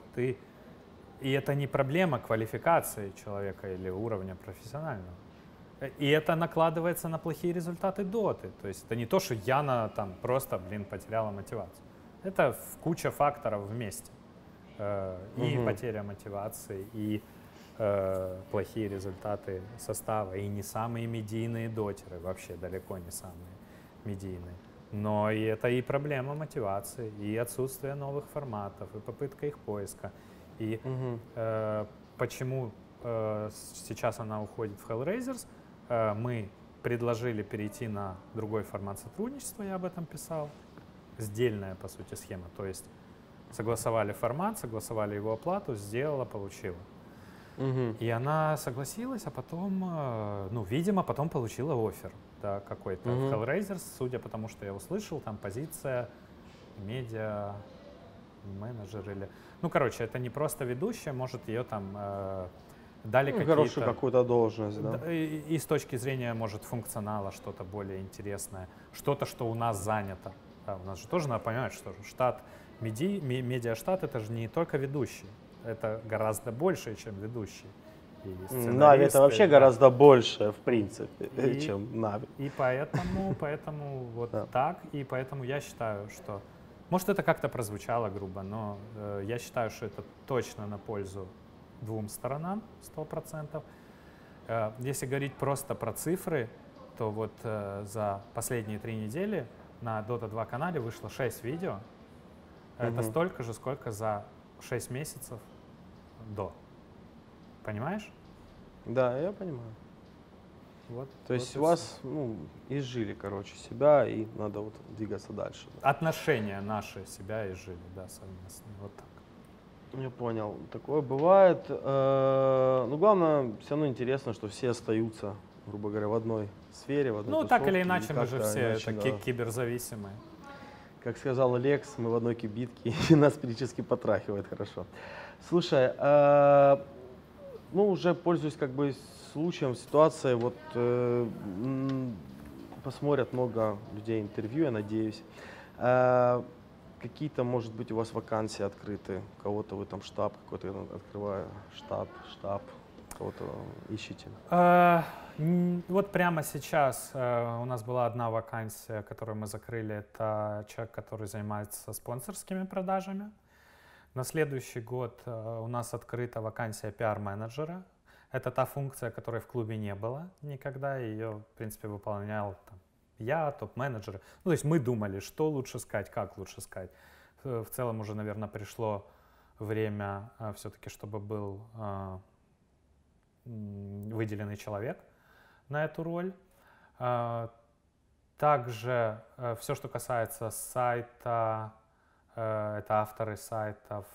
И это не проблема квалификации человека или уровня профессионального. И это накладывается на плохие результаты доты. То есть это не то, что Яна там просто, блин, потеряла мотивацию. Это куча факторов вместе. И Мгм. потеря мотивации, и плохие результаты состава, и не самые медийные дотеры, вообще далеко не самые медийные. Но и это и проблема мотивации, и отсутствие новых форматов, и попытка их поиска. И Мгм. почему сейчас она уходит в Hellraisers, мы предложили перейти на другой формат сотрудничества, я об этом писал. Сдельная, по сути, схема. То есть согласовали формат, согласовали его оплату, сделала, получила. Мгм. И она согласилась, а потом, ну, видимо, потом получила оффер, да, какой-то в Hellraisers, судя по тому, что я услышал, там позиция медиа менеджер или... Ну, короче, это не просто ведущая, может, ее там дали Ну, какие-то... хорошую какую-то должность, да. Да, и с точки зрения, может, функционала что-то более интересное, что-то, что у нас занято. Да, у нас же тоже надо понимать, что штат, медиаштат — это же не только ведущий, это гораздо больше, чем ведущий. И Нави это вообще да. гораздо больше, в принципе, И- чем Нави. И поэтому вот Да. так, и поэтому я считаю, что... Может, это как-то прозвучало грубо, но я считаю, что это точно на пользу двум сторонам, 100%. Если говорить просто про цифры, то вот за последние 3 недели на Dota 2 канале вышло 6 видео. Это Мгм. столько же, сколько за 6 месяцев до. Понимаешь? Да, я понимаю. Вот, То есть вот у и вас, ну, изжили, короче, себя, и надо вот двигаться дальше. да. отношения наши себя и жили, да, совместно. Вот так. Я понял. Такое бывает. Ну, главное, все равно интересно, что все остаются, грубо говоря, в одной сфере, в одной Ну, так или тусовке, и иначе, мы же как-то все иначе, это да. киберзависимые. Как сказал Лекс, мы в одной кибитке, и нас периодически потрахивает хорошо. Слушай, ну, уже пользуюсь как бы случаем, ситуацией, вот посмотрят много людей интервью, я надеюсь. Какие-то, может быть, у вас вакансии открыты, у кого-то вы там штаб какой-то открываю, штаб. кого-то ищете? Вот прямо сейчас у нас была одна вакансия, которую мы закрыли. Это человек, который занимается спонсорскими продажами. На следующий год у нас открыта вакансия пиар-менеджера. Это та функция, которой в клубе не было никогда. Ее, в принципе, выполнял там, я, топ-менеджеры. Ну, то есть мы думали, что лучше сказать, как лучше сказать. В целом уже, наверное, пришло время все-таки, чтобы был выделенный человек на эту роль. Также все, что касается сайта, это авторы сайтов,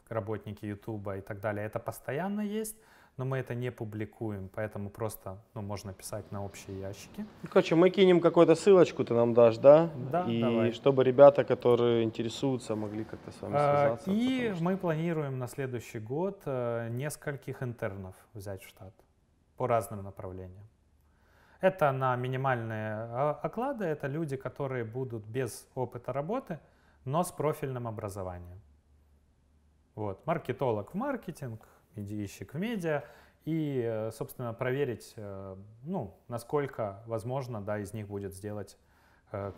работники Ютуба и так далее, это постоянно есть, но мы это не публикуем, поэтому просто можно писать на общие ящики. Ну, короче, мы кинем какую-то ссылочку, ты нам дашь, да? Да, и давай. чтобы ребята, которые интересуются, могли как-то с вами связаться. И мы планируем на следующий год нескольких интернов взять в штат по разным направлениям. Это на минимальные оклады, это люди, которые будут без опыта работы, но с профильным образованием. Вот. Маркетолог в маркетинг, медийщик в медиа, и, собственно, проверить, насколько возможно, да, из них будет сделать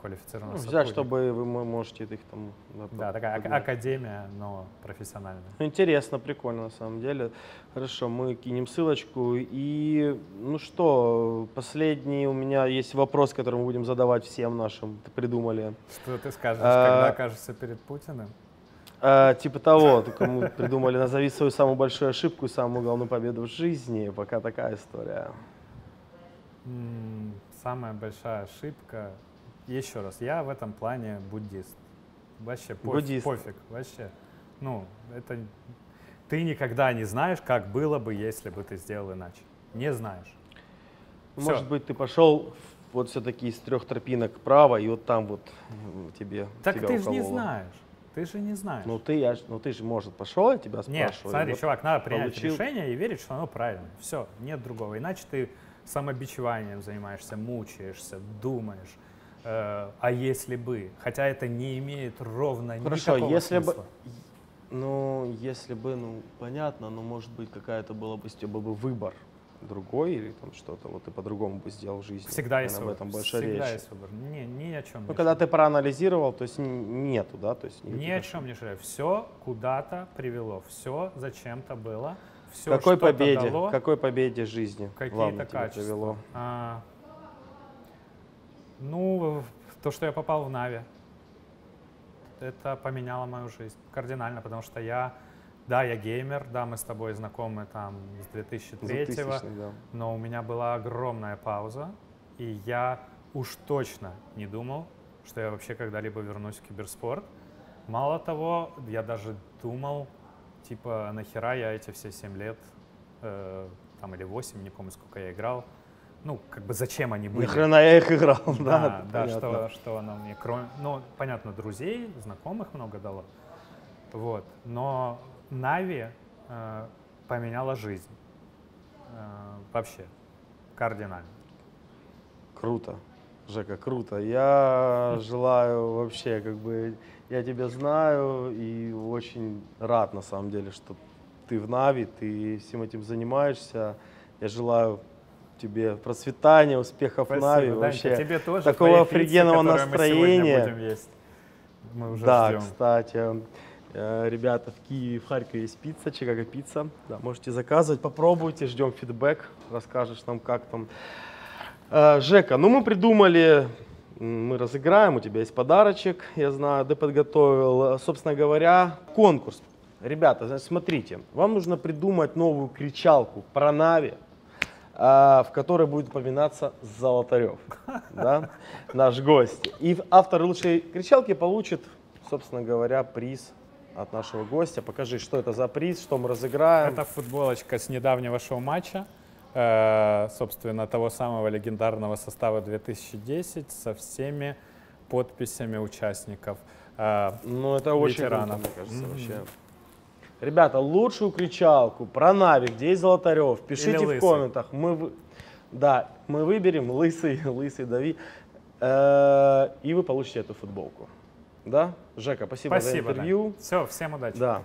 квалифицированных взять, сотрудников. чтобы вы можете их там... Да, такая академия, но профессиональная. Интересно, прикольно на самом деле. Хорошо, мы кинем ссылочку. И, ну что, последний у меня есть вопрос, который мы будем задавать всем нашим. Придумали. Что ты скажешь, когда окажешься перед Путиным? Типа того, только мы придумали, назови свою самую большую ошибку и самую главную победу в жизни. Пока такая история. Самая большая ошибка. Еще раз, я в этом плане буддист. Вообще пофиг. Вообще. Это ты никогда не знаешь, как было бы, если бы ты сделал иначе. Не знаешь. Может быть, ты пошел вот все-таки из 3 тропинок вправо, и вот там вот тебя Так ты же не укололо. знаешь. Ты же не знаешь. Ты же, может, пошел, я тебя спрашиваю. Нет, смотри, вот чувак, надо принять получил. решение и верить, что оно правильно. Все, нет другого. Иначе ты самобичеванием занимаешься, мучаешься, думаешь. А если бы? Хотя это не имеет ровно никакого если смысла. Если бы, понятно, но может быть какая-то была бы у тебя был бы выбор другой или там что-то, вот ты по-другому бы сделал в жизни. Всегда есть об выбор. этом больше Всегда речь. есть выбор. Ни о чем не Когда ты проанализировал, то есть нету, да? То есть ни о чем не жалею. Все куда-то привело, все зачем-то было, все Какой что-то победе? дало. Какой победе жизни? Какие-то качества. То, что я попал в Нави, это поменяло мою жизнь кардинально, потому что я геймер, да, мы с тобой знакомы там с 2003-го, да. но у меня была огромная пауза, и я уж точно не думал, что я вообще когда-либо вернусь в киберспорт. Мало того, я даже думал, типа, нахера я эти все 7 лет, или 8, не помню, сколько я играл, зачем они были? Нахрена я их играл, Да, что оно мне, кроме, понятно, друзей, знакомых много дало, вот, но Нави поменяла жизнь, вообще, кардинально. Круто, Жека, круто. Я желаю вообще, я тебя знаю и очень рад на самом деле, что ты в Нави, ты всем этим занимаешься. Я желаю тебе процветания, успехов в Нави, вообще тебе тоже, такого офигенного настроения. Мы будем есть. Мы уже да, ждем. кстати, ребята, в Киеве, в Харькове есть пицца, Чикаго пицца. Да, можете заказывать, попробуйте, ждем фидбэк, расскажешь нам, как там. Жека, мы придумали, мы разыграем, у тебя есть подарочек, я знаю, ты подготовил, собственно говоря, конкурс. Ребята, значит, смотрите, вам нужно придумать новую кричалку про Нави, в которой будет упоминаться Золотарев, да, наш гость. И автор лучшей кричалки получит, собственно говоря, приз от нашего гостя. Покажи, что это за приз, что мы разыграем. Это футболочка с недавнего шоу-матча, собственно, того самого легендарного состава 2010 со всеми подписями участников. Это очень круто, ветеранов. мне кажется, вообще. Ребята, лучшую кричалку про Нави, где есть Золотарев, пишите в комментах. Мы выберем лысый Дави, и вы получите эту футболку. Да? Жека, спасибо за интервью. Да. Все, всем удачи. Да.